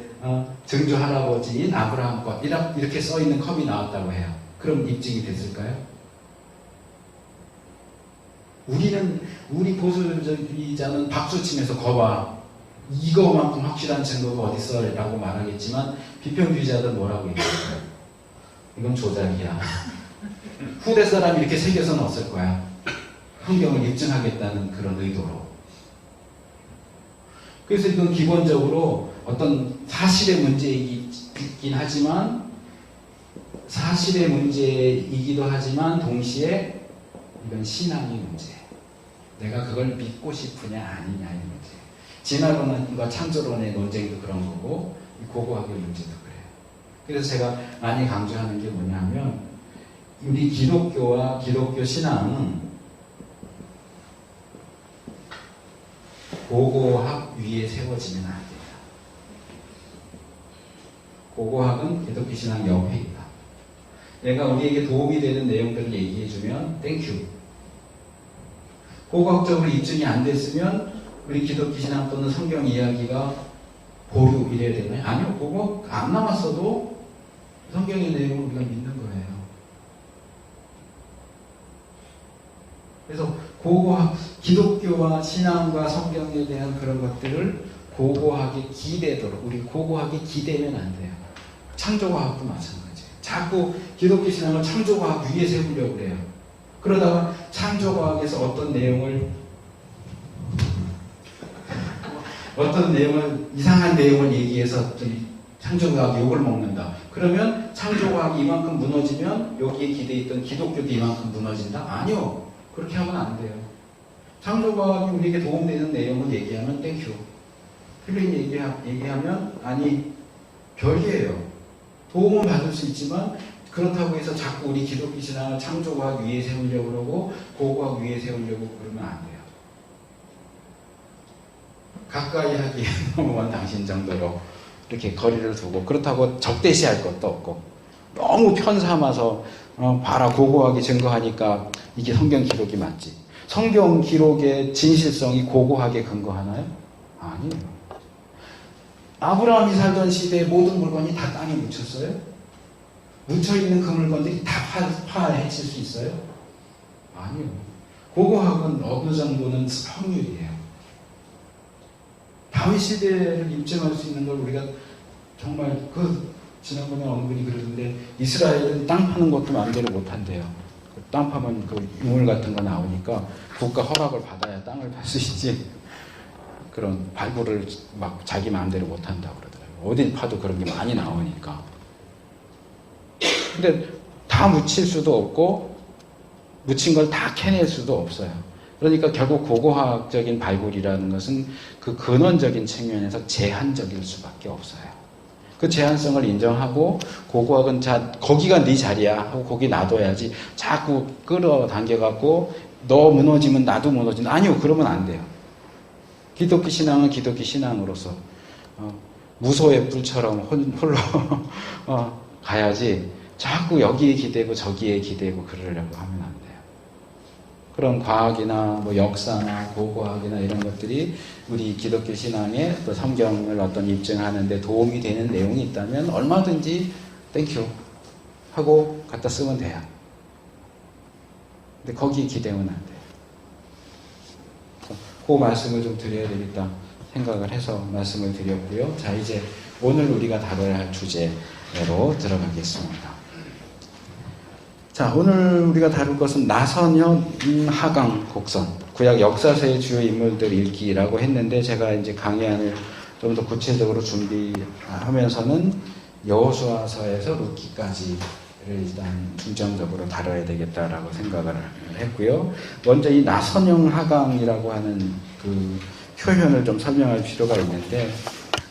증조 할아버지인 아브라함 것 이렇게 써 있는 컵이 나왔다고 해요. 그럼 입증이 됐을까요? 우리 보수주의자는 박수치면서 거봐, 이거만큼 확실한 증거가 어딨어 라고 말하겠지만, 비평주의자들은 뭐라고 얘기할까요? 이건 조작이야. 후대 사람이 이렇게 새겨서는 없을 거야. 성경을 입증하겠다는 그런 의도로. 그래서 이건 기본적으로 어떤 사실의 문제이긴 하지만, 사실의 문제이기도 하지만 동시에 이건 신앙의 문제. 내가 그걸 믿고 싶으냐 아니냐의 문제. 진화론과 창조론의 논쟁도 그런 거고, 고고학의 문제도 그래요. 그래서 제가 많이 강조하는 게 뭐냐면, 우리 기독교와 기독교 신앙은 고고학 위에 세워지면 안 돼요. 고고학은 기독교 신앙 옆에있다. 내가 우리에게 도움이 되는 내용들을 얘기해주면 땡큐. 고고학적으로 입증이 안 됐으면 우리 기독교 신앙 또는 성경 이야기가 보류 이래야 되나요? 아니요. 고고학 안 남았어도 성경의 내용을 우리가 믿는 거예요. 그래서 고고학, 기독교와 신앙과 성경에 대한 그런 것들을 고고학에 기대도록, 우리 고고학에 기대면 안 돼요. 창조과학도 마찬가지예요. 자꾸 기독교 신앙을 창조과학 위에 세우려고 그래요. 그러다가 창조과학에서 어떤 내용을 이상한 내용을 얘기해서 창조과학이 욕을 먹는다. 그러면 창조과학이 이만큼 무너지면 여기에 기대있던 기독교도 이만큼 무너진다? 아니요. 그렇게 하면 안 돼요. 창조과학이 우리에게 도움되는 내용을 얘기하면 땡큐. 틀린 얘기하면 아니 별개예요. 도움은 받을 수 있지만 그렇다고 해서 자꾸 우리 기독교 신앙을 창조과학 위에 세우려고 그러고 고고학 위에 세우려고 그러면 안 돼요. 가까이 하기에 너무 먼 당신 정도로 이렇게 거리를 두고, 그렇다고 적대시할 것도 없고, 너무 편삼아서 봐라 고고학이 증거하니까 이게 성경 기록이 맞지. 성경 기록의 진실성이 고고학에 근거하나요? 아니에요. 아브라함이 살던 시대에 모든 물건이 다 땅에 묻혔어요? 묻혀있는 그 물건들이 다 파헤칠 수 있어요? 아니요. 고고학은 어느 정도는 확률이에요. 다윗 시대를 입증할 수 있는 걸 우리가 정말 지난번에 어느 분이 그러는데, 이스라엘은 땅 파는 것도 마음대로 못한대요. 땅 파면 그 유물 같은 거 나오니까 국가 허락을 받아야 땅을 팔 수 있지. 그런 발굴을 막 자기 마음대로 못한다고 그러더라고요. 어딜 파도 그런 게 많이 나오니까. 근데 다 묻힐 수도 없고 묻힌 걸 다 캐낼 수도 없어요. 그러니까 결국 고고학적인 발굴이라는 것은 그 근원적인 측면에서 제한적일 수밖에 없어요. 그 제한성을 인정하고, 고고학은 거기가 네 자리야 하고 거기 놔둬야지 자꾸 끌어당겨갖고 너 무너지면 나도 무너진다. 아니요. 그러면 안 돼요. 기독교 신앙은 기독교 신앙으로서 무소의 뿔처럼 홀로 가야지 자꾸 여기에 기대고 저기에 기대고 그러려고 하면 안 돼요. 그런 과학이나 뭐 역사나 고고학이나 이런 것들이 우리 기독교 신앙에 또 성경을 어떤 입증하는 데 도움이 되는 내용이 있다면 얼마든지 땡큐 하고 갖다 쓰면 돼요. 근데 거기에 기대면 안 돼요. 그 말씀을 좀 드려야 되겠다 생각을 해서 말씀을 드렸고요. 자, 이제 오늘 우리가 다뤄야 할 주제로 들어가겠습니다. 자, 오늘 우리가 다룰 것은 나선현, 하강, 곡선, 구약 역사서의 주요 인물들 읽기라고 했는데, 제가 이제 강의안을 좀 더 구체적으로 준비하면서는 여호수아서에서 룻기까지를 일단 중점적으로 다뤄야 되겠다라고 생각을 했고요. 먼저 이 나선형 하강이라고 하는 그 표현을 좀 설명할 필요가 있는데,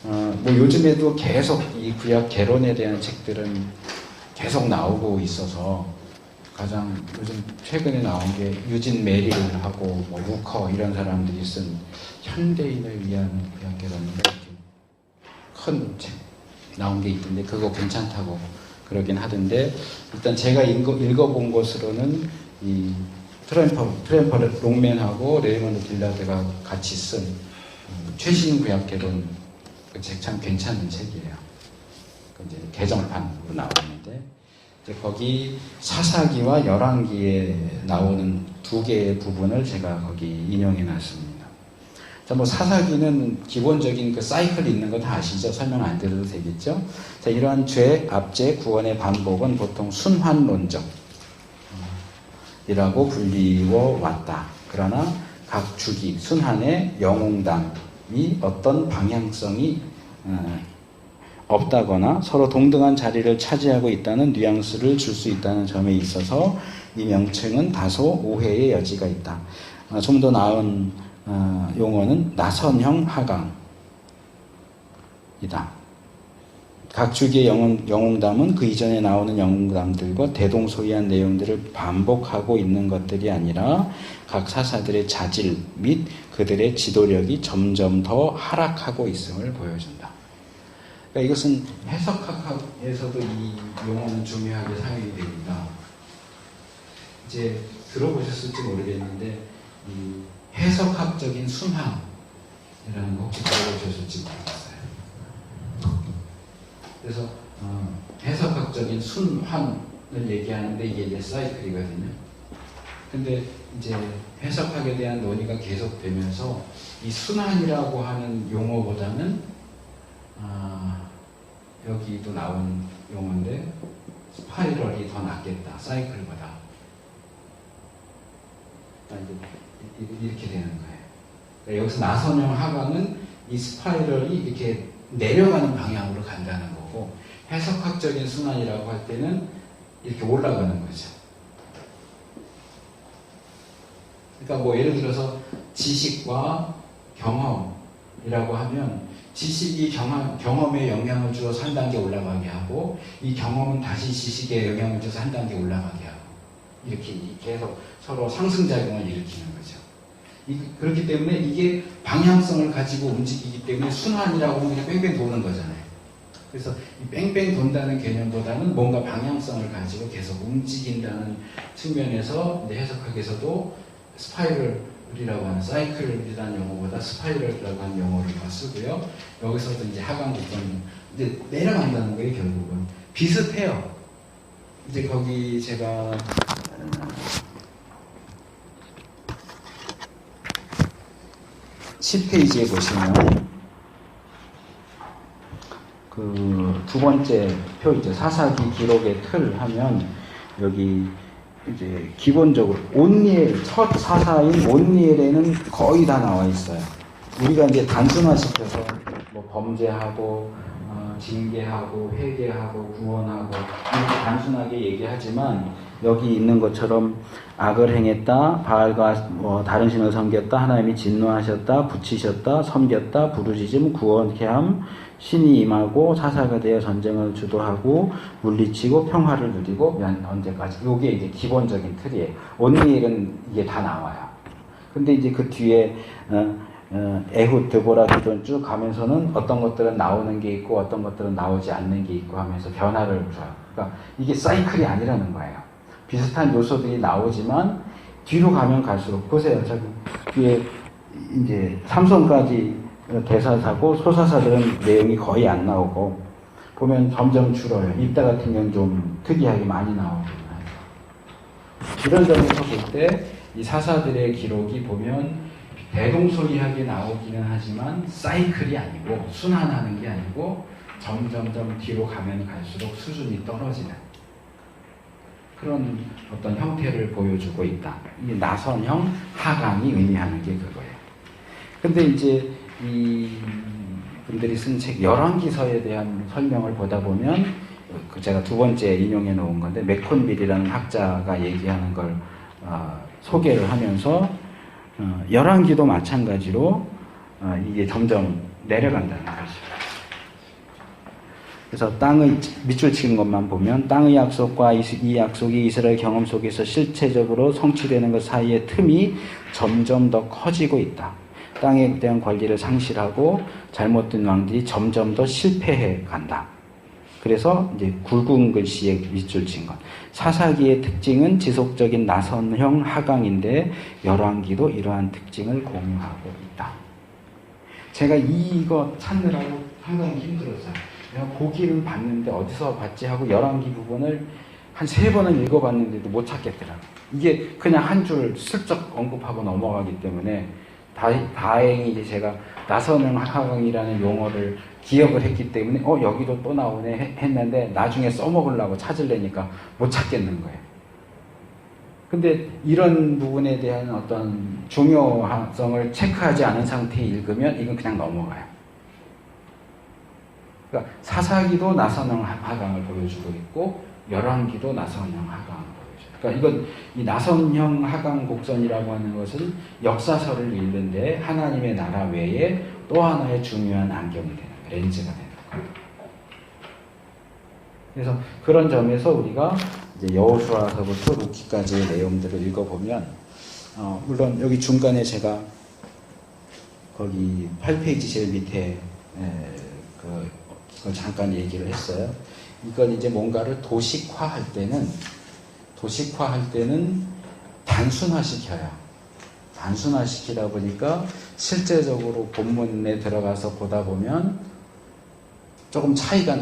뭐 요즘에도 계속 이 구약 개론에 대한 책들은 계속 나오고 있어서, 가장 요즘 최근에 나온 게 유진 메릴하고 뭐 루커 이런 사람들이 쓴 현대인을 위한 구약 개론인데, 큰 책 나온 게 있던데 그거 괜찮다고 그러긴 하던데 일단 제가 읽어본 것으로는 이 트램퍼 롱맨하고 레이먼드 딜라드가 같이 쓴 최신 구약개론 그 책 참 괜찮은 책이에요. 그 이제 개정판으로 나오는데 이제 거기 사사기와 열왕기에 나오는 두 개의 부분을 제가 거기 인용해 놨습니다. 자, 뭐 사사기는 기본적인 그 사이클이 있는 거 다 아시죠? 설명 안 드려도 되겠죠? 자, 이러한 죄, 압제, 구원의 반복은 보통 순환론적 이라고 불리워 왔다. 그러나 각 주기, 순환의 영웅담이 어떤 방향성이 없다거나 서로 동등한 자리를 차지하고 있다는 뉘앙스를 줄 수 있다는 점에 있어서 이 명칭은 다소 오해의 여지가 있다. 좀 더 나은 용어는 나선형 하강이다. 각 주기의 영웅담은 그 이전에 나오는 영웅담들과 대동소이한 내용들을 반복하고 있는 것들이 아니라 각 사사들의 자질 및 그들의 지도력이 점점 더 하락하고 있음을 보여준다. 그러니까 이것은 해석학에서도 이 용어는 중요하게 사용이 됩니다. 이제 들어보셨을지 모르겠는데 이 해석학적인 순환이라는 거 혹시 들어보셨을지 모르겠어요. 그래서 해석학적인 순환을 얘기하는데 이게 이제 사이클이거든요. 근데 이제 해석학에 대한 논의가 계속되면서 이 순환이라고 하는 용어보다는 여기도 나온 용어인데 스파이럴이 더 낫겠다. 사이클보다. 이렇게 되는 거예요. 그러니까 여기서 나선형 하강은 이 스파이럴이 이렇게 내려가는 방향으로 간다는 거고 해석학적인 순환이라고 할 때는 이렇게 올라가는 거죠. 그러니까 뭐 예를 들어서 지식과 경험이라고 하면 지식이 경험에 영향을 주어서 한 단계 올라가게 하고 이 경험은 다시 지식에 영향을 줘서 한 단계 올라가게 하고 이렇게 계속 서로 상승작용을 일으키는 거죠. 그렇기 때문에 이게 방향성을 가지고 움직이기 때문에 순환이라고 하면 그냥 뺑뺑 도는 거잖아요. 그래서 이 뺑뺑 돈다는 개념보다는 뭔가 방향성을 가지고 계속 움직인다는 측면에서 이제 해석학에서도 스파이럴이라고 하는 사이클이라는 용어보다 스파이럴이라고 하는 용어를 더 쓰고요. 여기서도 이제 하강부터는 이제 내려간다는 거예요. 결국은 비슷해요. 이제 거기 제가 10페이지에 보시면 그 두 번째 표 이제 사사기 기록의 틀 하면 여기 이제 기본적으로 온니엘 첫 사사인 온니엘에는 거의 다 나와 있어요. 우리가 이제 단순화시켜서 뭐 범죄하고 징계하고 회개하고 구원하고 이렇게 단순하게 얘기하지만 여기 있는 것처럼 악을 행했다, 바알과 다른 신을 섬겼다, 하나님이 진노하셨다, 붙이셨다, 섬겼다, 부르짖음, 구원케함, 신이 임하고 사사가 되어 전쟁을 주도하고 물리치고 평화를 누리고 언제까지. 이게 이제 기본적인 틀이에요. 온니엘은 이게 다 나와요. 근데 이제 그 뒤에 에훗, 드보라, 기돈 쭉 가면서는 어떤 것들은 나오는 게 있고 어떤 것들은 나오지 않는 게 있고 하면서 변화를 줘요. 그러니까 이게 사이클이 아니라는 거예요. 비슷한 요소들이 나오지만 뒤로 가면 갈수록 보세요. 저기 뒤에 이제 삼손까지 대사사고 소사사들은 내용이 거의 안 나오고 보면 점점 줄어요. 이때 같으면 좀 특이하게 많이 나오거든요. 이런 점에서 볼 때 이 사사들의 기록이 보면 대동소이하게 나오기는 하지만 사이클이 아니고 순환하는 게 아니고 점점점 뒤로 가면 갈수록 수준이 떨어지는 그런 어떤 형태를 보여주고 있다. 이 나선형 하강이 의미하는 게 그거예요. 근데 이제 이 분들이 쓴 책 열왕기서에 대한 설명을 보다 보면 제가 두 번째 인용해 놓은 건데 맥콘빌이라는 학자가 얘기하는 걸 소개를 하면서 열왕기도 마찬가지로 이게 점점 내려간다는 거죠. 그래서 땅의 밑줄 치는 것만 보면 땅의 약속과 이 약속이 이스라엘 경험 속에서 실체적으로 성취되는 것 사이의 틈이 점점 더 커지고 있다. 땅에 대한 권리를 상실하고 잘못된 왕들이 점점 더 실패해 간다. 그래서 이제 굵은 글씨에 밑줄 친 것. 사사기의 특징은 지속적인 나선형 하강인데 열왕기도 이러한 특징을 공유하고 있다. 제가 이거 찾느라고 상당히 힘들었어요. 내가 보기는 봤는데 어디서 봤지 하고 열왕기 부분을 한 3번은 읽어봤는데도 못 찾겠더라고요. 이게 그냥 한 줄 슬쩍 언급하고 넘어가기 때문에 다행히 이제 제가 나선형 하강이라는 용어를 기억을 했기 때문에 여기도 또 나오네 했는데 나중에 써먹으려고 찾으려니까 못 찾겠는 거예요. 근데 이런 부분에 대한 어떤 중요성을 체크하지 않은 상태에 읽으면 이건 그냥 넘어가요. 그러니까 사사기도 나선형 하강을 보여주고 있고 열왕기도 나선형 하강을 보여줘요. 그러니까 이건 이 나선형 하강 곡선이라고 하는 것은 역사서를 읽는데 하나님의 나라 외에 또 하나의 중요한 안경이 되는 거예요. 렌즈가 되는 거예요. 그래서 그런 점에서 우리가 이제 여호수아서부터 루키까지의 내용들을 읽어보면 물론 여기 중간에 제가 거기 8페이지 제일 밑에 그걸 잠깐 얘기를 했어요. 이건 이제 뭔가를 도식화할 때는 단순화시켜요. 단순화시키다 보니까 실제적으로 본문에 들어가서 보다 보면 조금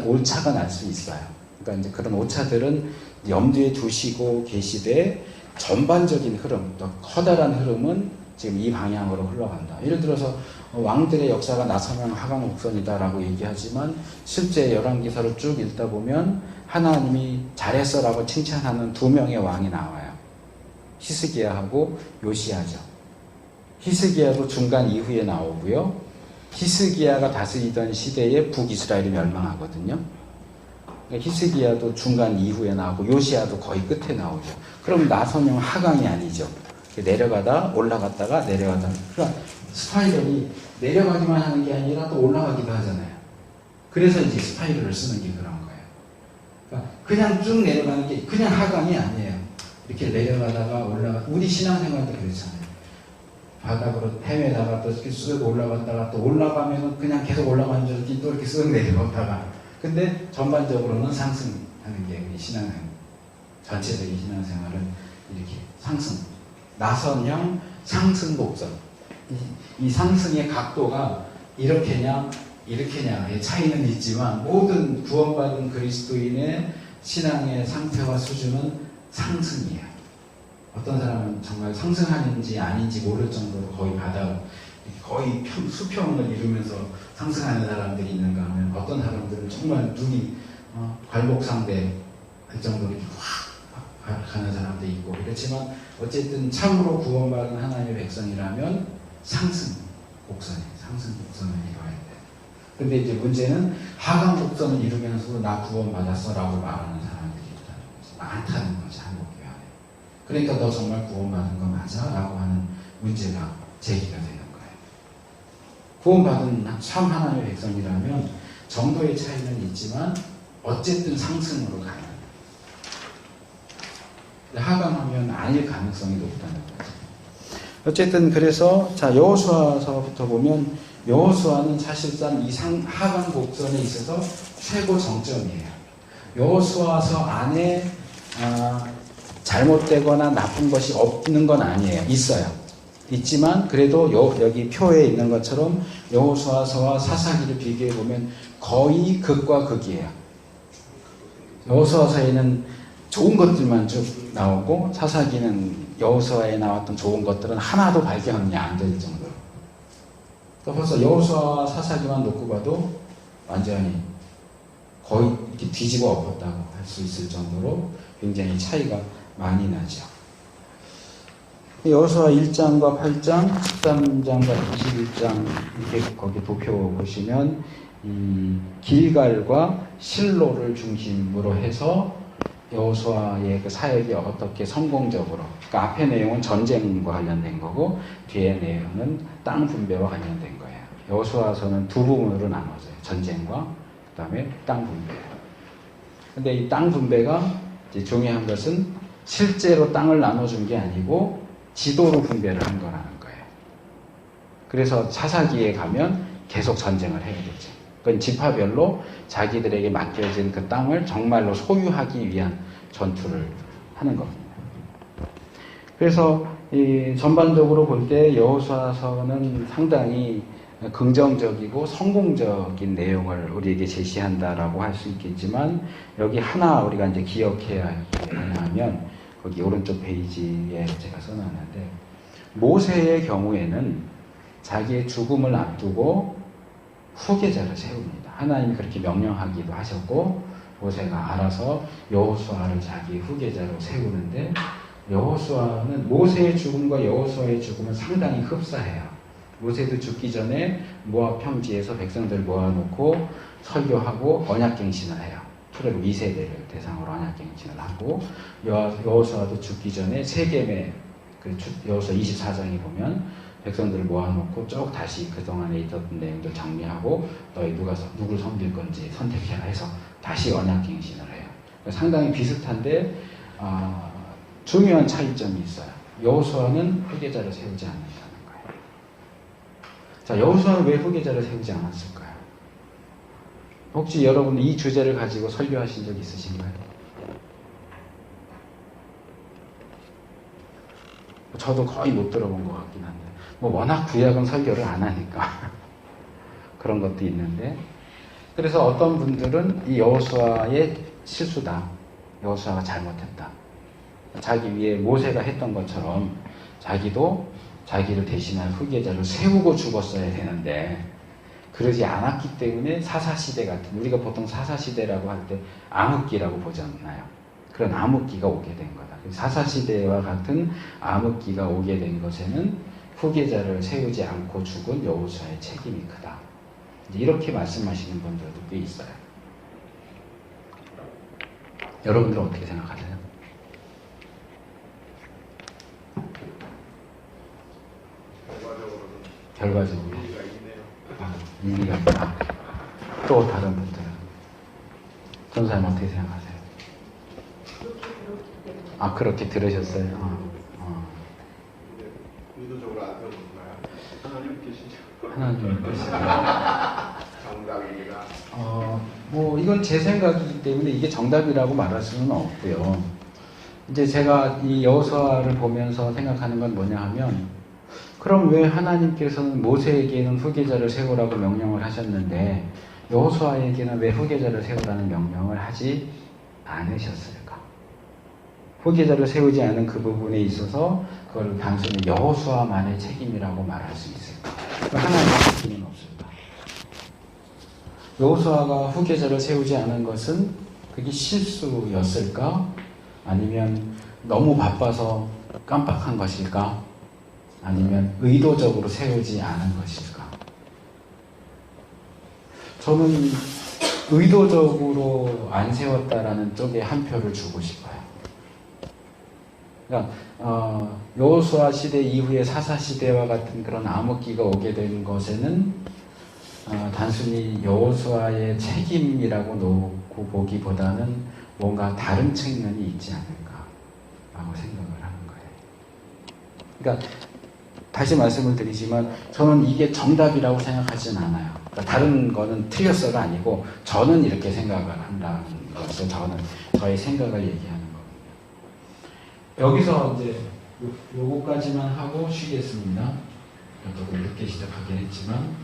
오차가 날 수 있어요. 그러니까 이제 그런 오차들은 염두에 두시고 계시되 전반적인 흐름, 또 커다란 흐름은 지금 이 방향으로 흘러간다. 예를 들어서 왕들의 역사가 나선형 하강 곡선이다라고 얘기하지만 실제 열왕기서를 쭉 읽다 보면 하나님이 잘했어라고 칭찬하는 2명의 왕이 나와요. 히스기야하고 요시야죠. 히스기야도 중간 이후에 나오고요. 히스기야가 다스리던 시대에 북이스라엘이 멸망하거든요. 히스기야도 중간 이후에 나오고 요시야도 거의 끝에 나오죠. 그럼 나선형 하강이 아니죠. 내려가다 올라갔다가 내려가다. 그러니까 스파이럴이 내려가기만 하는 게 아니라 또 올라가기도 하잖아요. 그래서 이제 스파이럴을 쓰는 게 그런 거예요. 그러니까 그냥 쭉 내려가는 게 그냥 하강이 아니에요. 이렇게 내려가다가 우리 신앙생활도 그렇잖아요. 바닥으로 헤매다가 또 이렇게 쑥 올라갔다가 또 올라가면은 그냥 계속 올라가는 줄 또 이렇게 쑥 내려갔다가. 근데 전반적으로는 상승하는 게 우리 신앙생활, 전체적인 신앙생활은 이렇게 상승. 나선형 상승 곡선. 이 상승의 각도가 이렇게냐의 차이는 있지만 모든 구원받은 그리스도인의 신앙의 상태와 수준은 상승이에요. 어떤 사람은 정말 상승하는지 아닌지 모를 정도로 거의 수평을 이루면서 상승하는 사람들이 있는가 하면 어떤 사람들은 정말 눈이 괄복상대 할 정도로 이렇게 확 가는 사람도 있고 그렇지만 어쨌든 참으로 구원받은 하나님의 백성이라면 상승 곡선을 이루어야 돼요. 근데 이제 문제는 하강 곡선을 이루면서 나 구원받았어 라고 말하는 사람들이 많다는 거죠. 한국 교회 안에. 그러니까 너 정말 구원받은 거 맞아? 라고 하는 문제가 제기가 되는 거예요. 구원받은 참 하나님의 백성이라면 정도의 차이는 있지만 어쨌든 상승으로 가는 거예요. 하강하면 아닐 가능성이 높다는 거죠. 어쨌든 그래서 여호수아서부터 보면 여호수아는 사실상 이 하강 곡선에 있어서 최고 정점이에요. 여호수아서 안에 잘못되거나 나쁜 것이 없는 건 아니에요. 있어요. 있지만 그래도 여기 표에 있는 것처럼 여호수아서와 사사기를 비교해 보면 거의 극과 극이에요. 여호수아서에는 좋은 것들만 쭉 나오고 사사기는 여호수아에 나왔던 좋은 것들은 하나도 발견이 안 될 정도로. 또 벌써 여호수아와 사사기만 놓고 봐도 완전히 거의 이렇게 뒤집어 엎었다고 할 수 있을 정도로 굉장히 차이가 많이 나죠. 여호수아 1장과 8장, 13장과 21장 이렇게 거기 도표 보시면 이 길갈과 실로를 중심으로 해서 여호수아의 그 사역이 어떻게 성공적으로, 그러니까 앞의 내용은 전쟁과 관련된 거고 뒤의 내용은 땅 분배와 관련된 거예요. 여호수아서는 두 부분으로 나눠져요. 전쟁과 그다음에 땅 분배. 근데 이 땅 분배가 이제 중요한 것은 실제로 땅을 나눠준 게 아니고 지도로 분배를 한 거라는 거예요. 그래서 사사기에 가면 계속 전쟁을 해야 되죠. 그건 지파별로 자기들에게 맡겨진 그 땅을 정말로 소유하기 위한 전투를 하는 겁니다. 그래서 이 전반적으로 볼 때 여호수아서는 상당히 긍정적이고 성공적인 내용을 우리에게 제시한다라고 할 수 있겠지만, 여기 하나 우리가 이제 기억해야 할 게 뭐냐면, 거기 오른쪽 페이지에 제가 써놨는데, 모세의 경우에는 자기의 죽음을 앞두고 후계자를 세웁니다. 하나님이 그렇게 명령하기도 하셨고, 모세가 알아서 여호수아를 자기 후계자로 세우는데, 여호수아는 모세의 죽음과 여호수아의 죽음은 상당히 흡사해요. 모세도 죽기 전에 모압 평지에서 백성들 모아놓고 설교하고 언약갱신을 해요. 그리고 2세대를 대상으로 언약갱신을 하고, 여호수아도 죽기 전에 세겜의 그 여호수아 24장에 보면 백성들을 모아놓고 쭉 다시 그동안에 있었던 내용들 정리하고, 너희 누굴 섬길 건지 선택해라 해서 다시 언약갱신을 해요. 상당히 비슷한데 중요한 차이점이 있어요. 여호수아는 후계자를 세우지 않는다는 거예요. 자, 여호수아는 왜 후계자를 세우지 않았을까요? 혹시 여러분 이 주제를 가지고 설교하신 적 있으신가요? 저도 거의 못 들어본 것 같긴 한데, 워낙 구약은 설교를 안 하니까 그런 것도 있는데, 그래서 어떤 분들은 이 여호수아의 실수다, 여호수아가 잘못했다, 자기 위에 모세가 했던 것처럼 자기도 자기를 대신할 후계자를 세우고 죽었어야 되는데 그러지 않았기 때문에 사사시대 같은, 우리가 보통 사사시대라고 할 때 암흑기라고 보잖아요. 그런 암흑기가 오게 된 거다. 사사시대와 같은 암흑기가 오게 된 것에는 후계자를 세우지 않고 죽은 여호수아의 책임이 크다. 이렇게 말씀하시는 분들도 꽤 있어요. 여러분들은 어떻게 생각하세요? 결과적으로 일리가 있다. 또 다른 분들은, 전사님 어떻게 생각하세요? 그렇게 들으셨어요? 의도적으로 안 들어볼까요? 하나님 계시죠? 하나님 뜻이다. 정답입니다. 이건 제 생각이기 때문에 이게 정답이라고 말할 수는 없고요. 이제 제가 이 여호수아를 보면서 생각하는 건 뭐냐 하면, 그럼 왜 하나님께서는 모세에게는 후계자를 세우라고 명령을 하셨는데 여호수아에게는 왜 후계자를 세우라는 명령을 하지 않으셨을까? 후계자를 세우지 않은 그 부분에 있어서 그걸 단순히 여호수아만의 책임이라고 말할 수 있을까? 하나님의 책임은 없을까? 여호수아가 후계자를 세우지 않은 것은 그게 실수였을까? 아니면 너무 바빠서 깜빡한 것일까? 아니면 의도적으로 세우지 않은 것일까? 저는 의도적으로 안 세웠다라는 쪽에 한 표를 주고 싶어요. 그러니까 여호수아 시대 이후에 사사 시대와 같은 그런 암흑기가 오게 된 것에는 단순히 여호수아의 책임이라고 놓고 보기보다는 뭔가 다른 측면이 있지 않을까라고 생각을 하는 거예요. 그러니까 다시 말씀을 드리지만 저는 이게 정답이라고 생각하진 않아요. 그러니까 다른 거는 틀렸어가 아니고 저는 이렇게 생각을 한다는 것을, 저의 생각을 얘기하는 겁니다. 여기서 이제 요거까지만 하고 쉬겠습니다. 조금 늦게 시작하긴 했지만,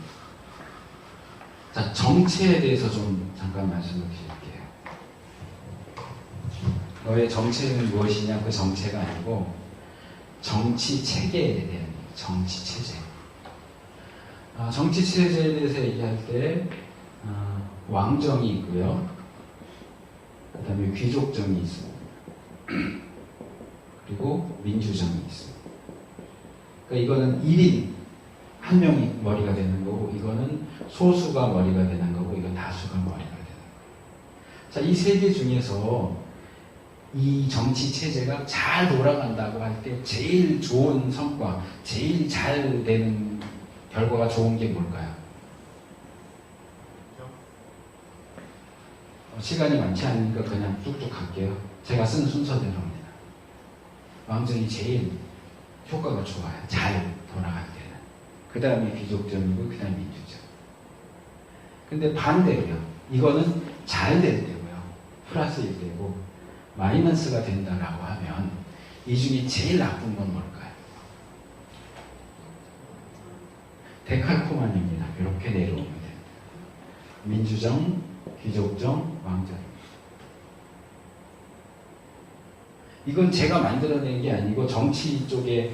자, 정체에 대해서 좀 잠깐 말씀을 드릴게요. 너의 정체는 무엇이냐, 그 정체가 아니고 정치 체계에 대한, 정치 체제. 정치 체제에 대해서 얘기할 때 왕정이 있고요. 그 다음에 귀족정이 있습니다. 그리고 민주정이 있습니다. 그러니까 이거는 1인 한 명이 머리가 되는 거고, 이거는 소수가 머리가 되는 거고, 이건 다수가 머리가 되는 거예요. 자, 이 세 개 중에서 이 정치 체제가 잘 돌아간다고 할 때 제일 좋은 성과, 제일 잘 되는 결과가 좋은 게 뭘까요? 시간이 많지 않으니까 그냥 뚝뚝 갈게요. 제가 쓴 순서대로입니다. 왕정이 제일 효과가 좋아요. 잘 돌아갈 때는. 그 다음에 귀족정이고 그 다음에 민주정. 근데 반대로요. 이거는 잘 될 때고요. 플러스일 때고 마이너스가 된다라고 하면 이 중에 제일 나쁜 건 뭘까요? 데칼코마니입니다. 이렇게 내려오면 됩니다. 민주정, 귀족정, 왕정. 이건 제가 만들어낸 게 아니고 정치 쪽에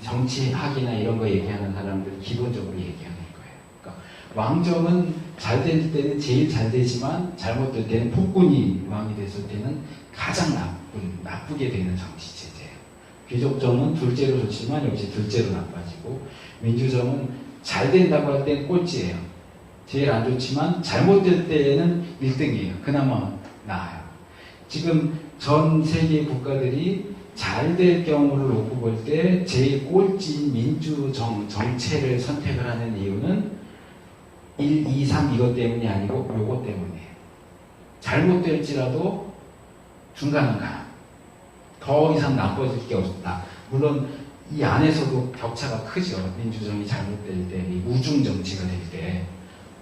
정치학이나 이런 거 얘기하는 사람들이 기본적으로 얘기하는 거예요. 그러니까 왕정은 잘 될 때는 제일 잘 되지만 잘못될 때는 폭군이 왕이 됐을 때는 가장 나쁘게 되는 정치 체제예요. 귀족정은 둘째로 좋지만 역시 둘째로 나빠지고 민주정은 잘 된다고 할 때는 꼴찌예요. 제일 안 좋지만 잘못될 때에는 1등이에요. 그나마 나아요. 지금 전 세계 국가들이 잘 될 경우를 놓고 볼 때 제일 꼴찌인 민주정체를 선택을 하는 이유는 1, 2, 3 이것 때문이 아니고 요것 때문이에요. 잘못될지라도 중간은 가요. 더 이상 나빠질 게 없다. 물론 이 안에서도 격차가 크죠. 민주정이 잘못될 때, 이 우중 정치가 될 때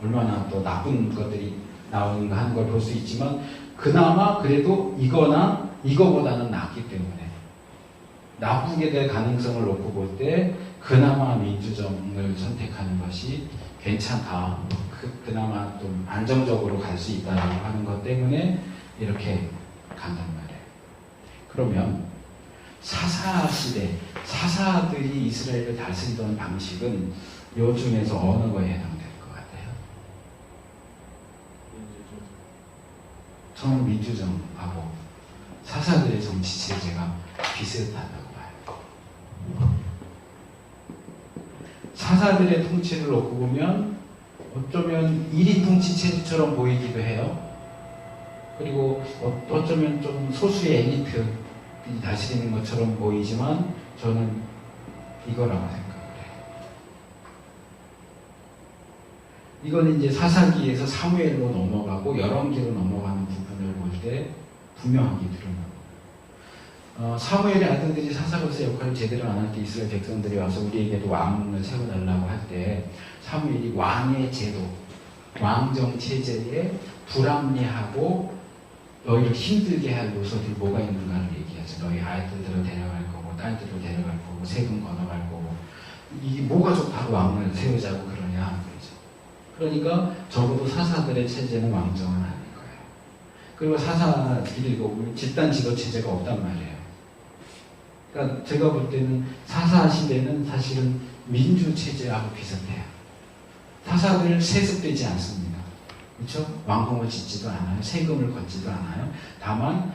얼마나 또 나쁜 것들이 나오는가 하는 걸 볼 수 있지만 그나마 그래도 이거나 이거보다는 낫기 때문에 나쁘게 될 가능성을 놓고 볼 때 그나마 민주정을 선택하는 것이 괜찮다. 그나마 좀 안정적으로 갈 수 있다라고 하는 것 때문에 이렇게 간단 말이에요. 그러면 사사 시대, 사사들이 이스라엘을 다스리던 방식은 요 중에서 어느 거에 해당될 것 같아요? 저는 민주정하고 사사들의 정치 체제가 비슷하다고 봐요. 사사들의 통치를 놓고 보면 어쩌면 1인 통치 체제처럼 보이기도 해요. 그리고 어쩌면 좀 소수의 엘리트들이 다스리는 것처럼 보이지만 저는 이거라고 생각을 해요. 이거는 이제 사사기에서 사무엘로 넘어가고 열왕기로 넘어가는 부분을 볼 때 분명하게 드러납니다. 사무엘의 아들들이 사사로서 역할을 제대로 안 할 때 이스라엘 백성들이 와서 우리에게도 왕을 세워달라고 할 때 사무엘이 왕의 제도, 왕정 체제에 불합리하고 너희를 힘들게 할 요소들이 뭐가 있는가를 얘기하죠. 너희 아이들을 데려갈 거고 딸들을 데려갈 거고 세금 걷어갈 거고 이게 뭐가 좋다고 왕을 세우자고 그러냐 그러죠. 그러니까 적어도 사사들의 체제는 왕정은 아닌 거예요. 그리고 사사들이 집단 지도 체제가 없단 말이에요. 그러니까 제가 볼 때는 사사 시대는 사실은 민주 체제하고 비슷해요. 사사들 세습되지 않습니다. 그렇죠? 왕궁을 짓지도 않아요. 세금을 걷지도 않아요. 다만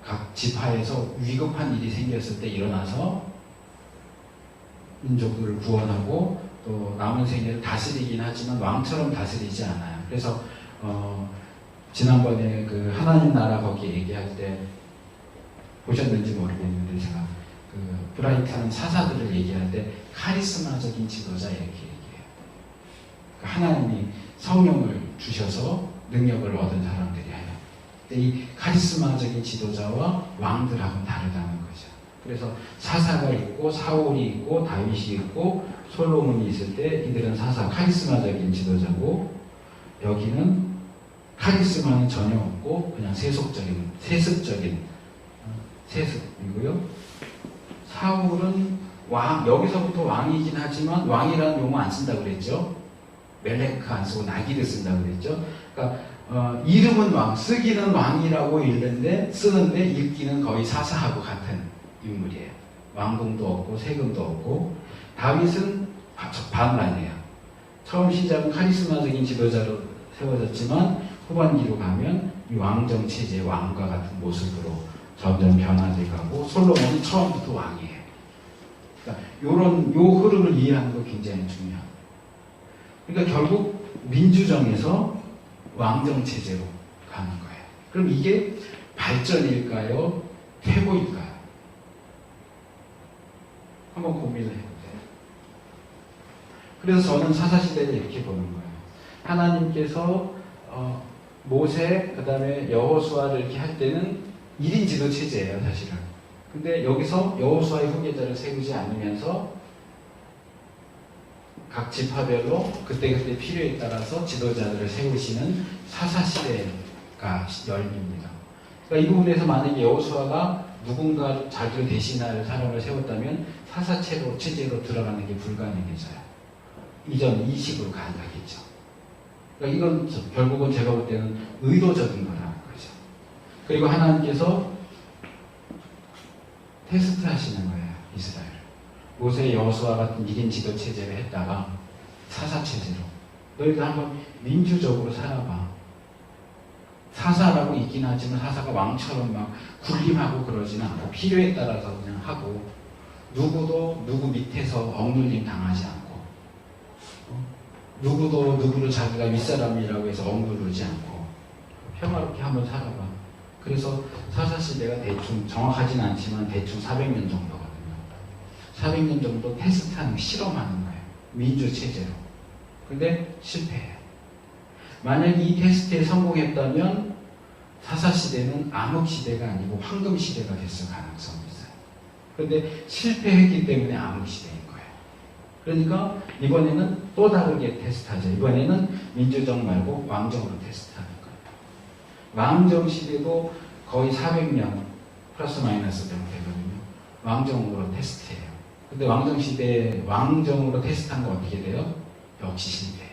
각 지파에서 위급한 일이 생겼을 때 일어나서 민족들을 구원하고 또 남은 세계를 다스리긴 하지만 왕처럼 다스리지 않아요. 그래서 지난번에 그 하나님 나라 거기 얘기할 때 보셨는지 모르겠는데 제가 그 브라이트는 사사들을 얘기할 때 카리스마적인 지도자 이렇게 얘기해요. 하나님이 성령을 주셔서 능력을 얻은 사람들이에요. 근데 이 카리스마적인 지도자와 왕들하고는 다르다는 거죠. 그래서 사사가 있고 사울이 있고 다윗이 있고 솔로몬이 있을 때 이들은 사사 카리스마적인 지도자고 여기는 카리스마는 전혀 없고 그냥 세습적인 세습이고요. 사울은 왕, 여기서부터 왕이긴 하지만 왕이라는 용어 안 쓴다고 그랬죠. 멜레크 안 쓰고 나기를 쓴다고 그랬죠. 그러니까 이름은 왕, 쓰기는 왕이라고 쓰는데 읽기는 거의 사사하고 같은 인물이에요. 왕궁도 없고 세금도 없고 다윗은 반란이에요. 처음 시작은 카리스마적인 지도자로 세워졌지만 후반기로 가면 이 왕정 체제의 왕과 같은 모습으로 점점 변화돼 가고 솔로몬이 처음부터 왕이에요. 그러니까 요 흐름을 이해하는 거 굉장히 중요합니다. 그러니까 결국 민주정에서 왕정 체제로 가는 거예요. 그럼 이게 발전일까요? 퇴보일까요? 한번 고민을 해보세요. 그래서 저는 사사시대를 이렇게 보는 거예요. 하나님께서 모세, 그 다음에 여호수아를 이렇게 할 때는 1인 지도 체제예요, 사실은. 근데 여기서 여호수아의 후계자를 세우지 않으면서 각 지파별로 그때그때 필요에 따라서 지도자들을 세우시는 사사시대가 열립니다. 그러니까 이 부분에서 만약에 여호수아가 누군가 자기를 대신할 사람을 세웠다면 사사체로 체제로 들어가는 게 불가능해져요. 이전 이 식으로 가능하겠죠. 그러니까 이건 결국은 제가 볼 때는 의도적인 거라는 거죠. 그리고 하나님께서 테스트 하시는 거예요. 이스라엘. 모세 여호수아 같은 1인 지도 체제를 했다가 사사 체제로 너희들 한번 민주적으로 살아봐. 사사라고 있긴 하지만 사사가 왕처럼 막 군림하고 그러지는 않고 필요에 따라서 그냥 하고 누구도 누구 밑에서 억눌림 당하지 않고 누구도 누구를 자기가 윗사람이라고 해서 억누르지 않고 평화롭게 한번 살아봐. 그래서 사사시대가 대충 정확하진 않지만 대충 400년 정도거든요. 400년 정도 테스트하는 실험하는 거예요. 민주체제로. 근데 실패해요. 만약에 이 테스트에 성공했다면 사사시대는 암흑시대가 아니고 황금시대가 됐을 가능성이 있어요. 그런데 실패했기 때문에 암흑시대인 거예요. 그러니까 이번에는 또 다르게 테스트하죠. 이번에는 민주정 말고 왕정으로 테스트하는 거예요. 왕정시대도 거의 400년 플러스 마이너스 정도 되거든요. 왕정으로 테스트해요. 근데 왕정시대 왕정으로 테스트한 거 어떻게 돼요? 역시 실패해요.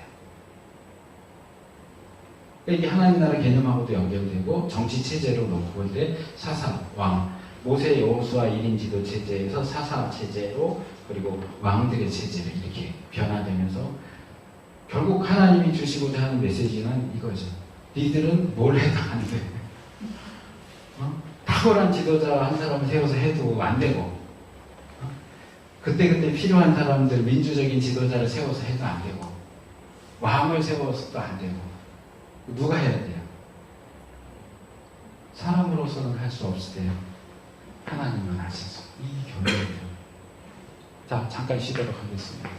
이게 하나님 나라 개념하고도 연결되고 정치 체제로 놓고 볼 때 사사, 왕, 모세 여호수아 1인 지도 체제에서 사사 체제로 그리고 왕들의 체제로 이렇게 변화되면서 결국 하나님이 주시고자 하는 메시지는 이거죠. 니들은 뭘 해도 안 돼. 탁월한 지도자 한 사람을 세워서 해도 안 되고 그때그때 필요한 사람들 민주적인 지도자를 세워서 해도 안 되고 왕을 세워서도 안 되고 누가 해야 돼요? 사람으로서는 할 수 없을 때요. 하나님은 하셔서 이 견해예요. 자, 잠깐 쉬도록 하겠습니다.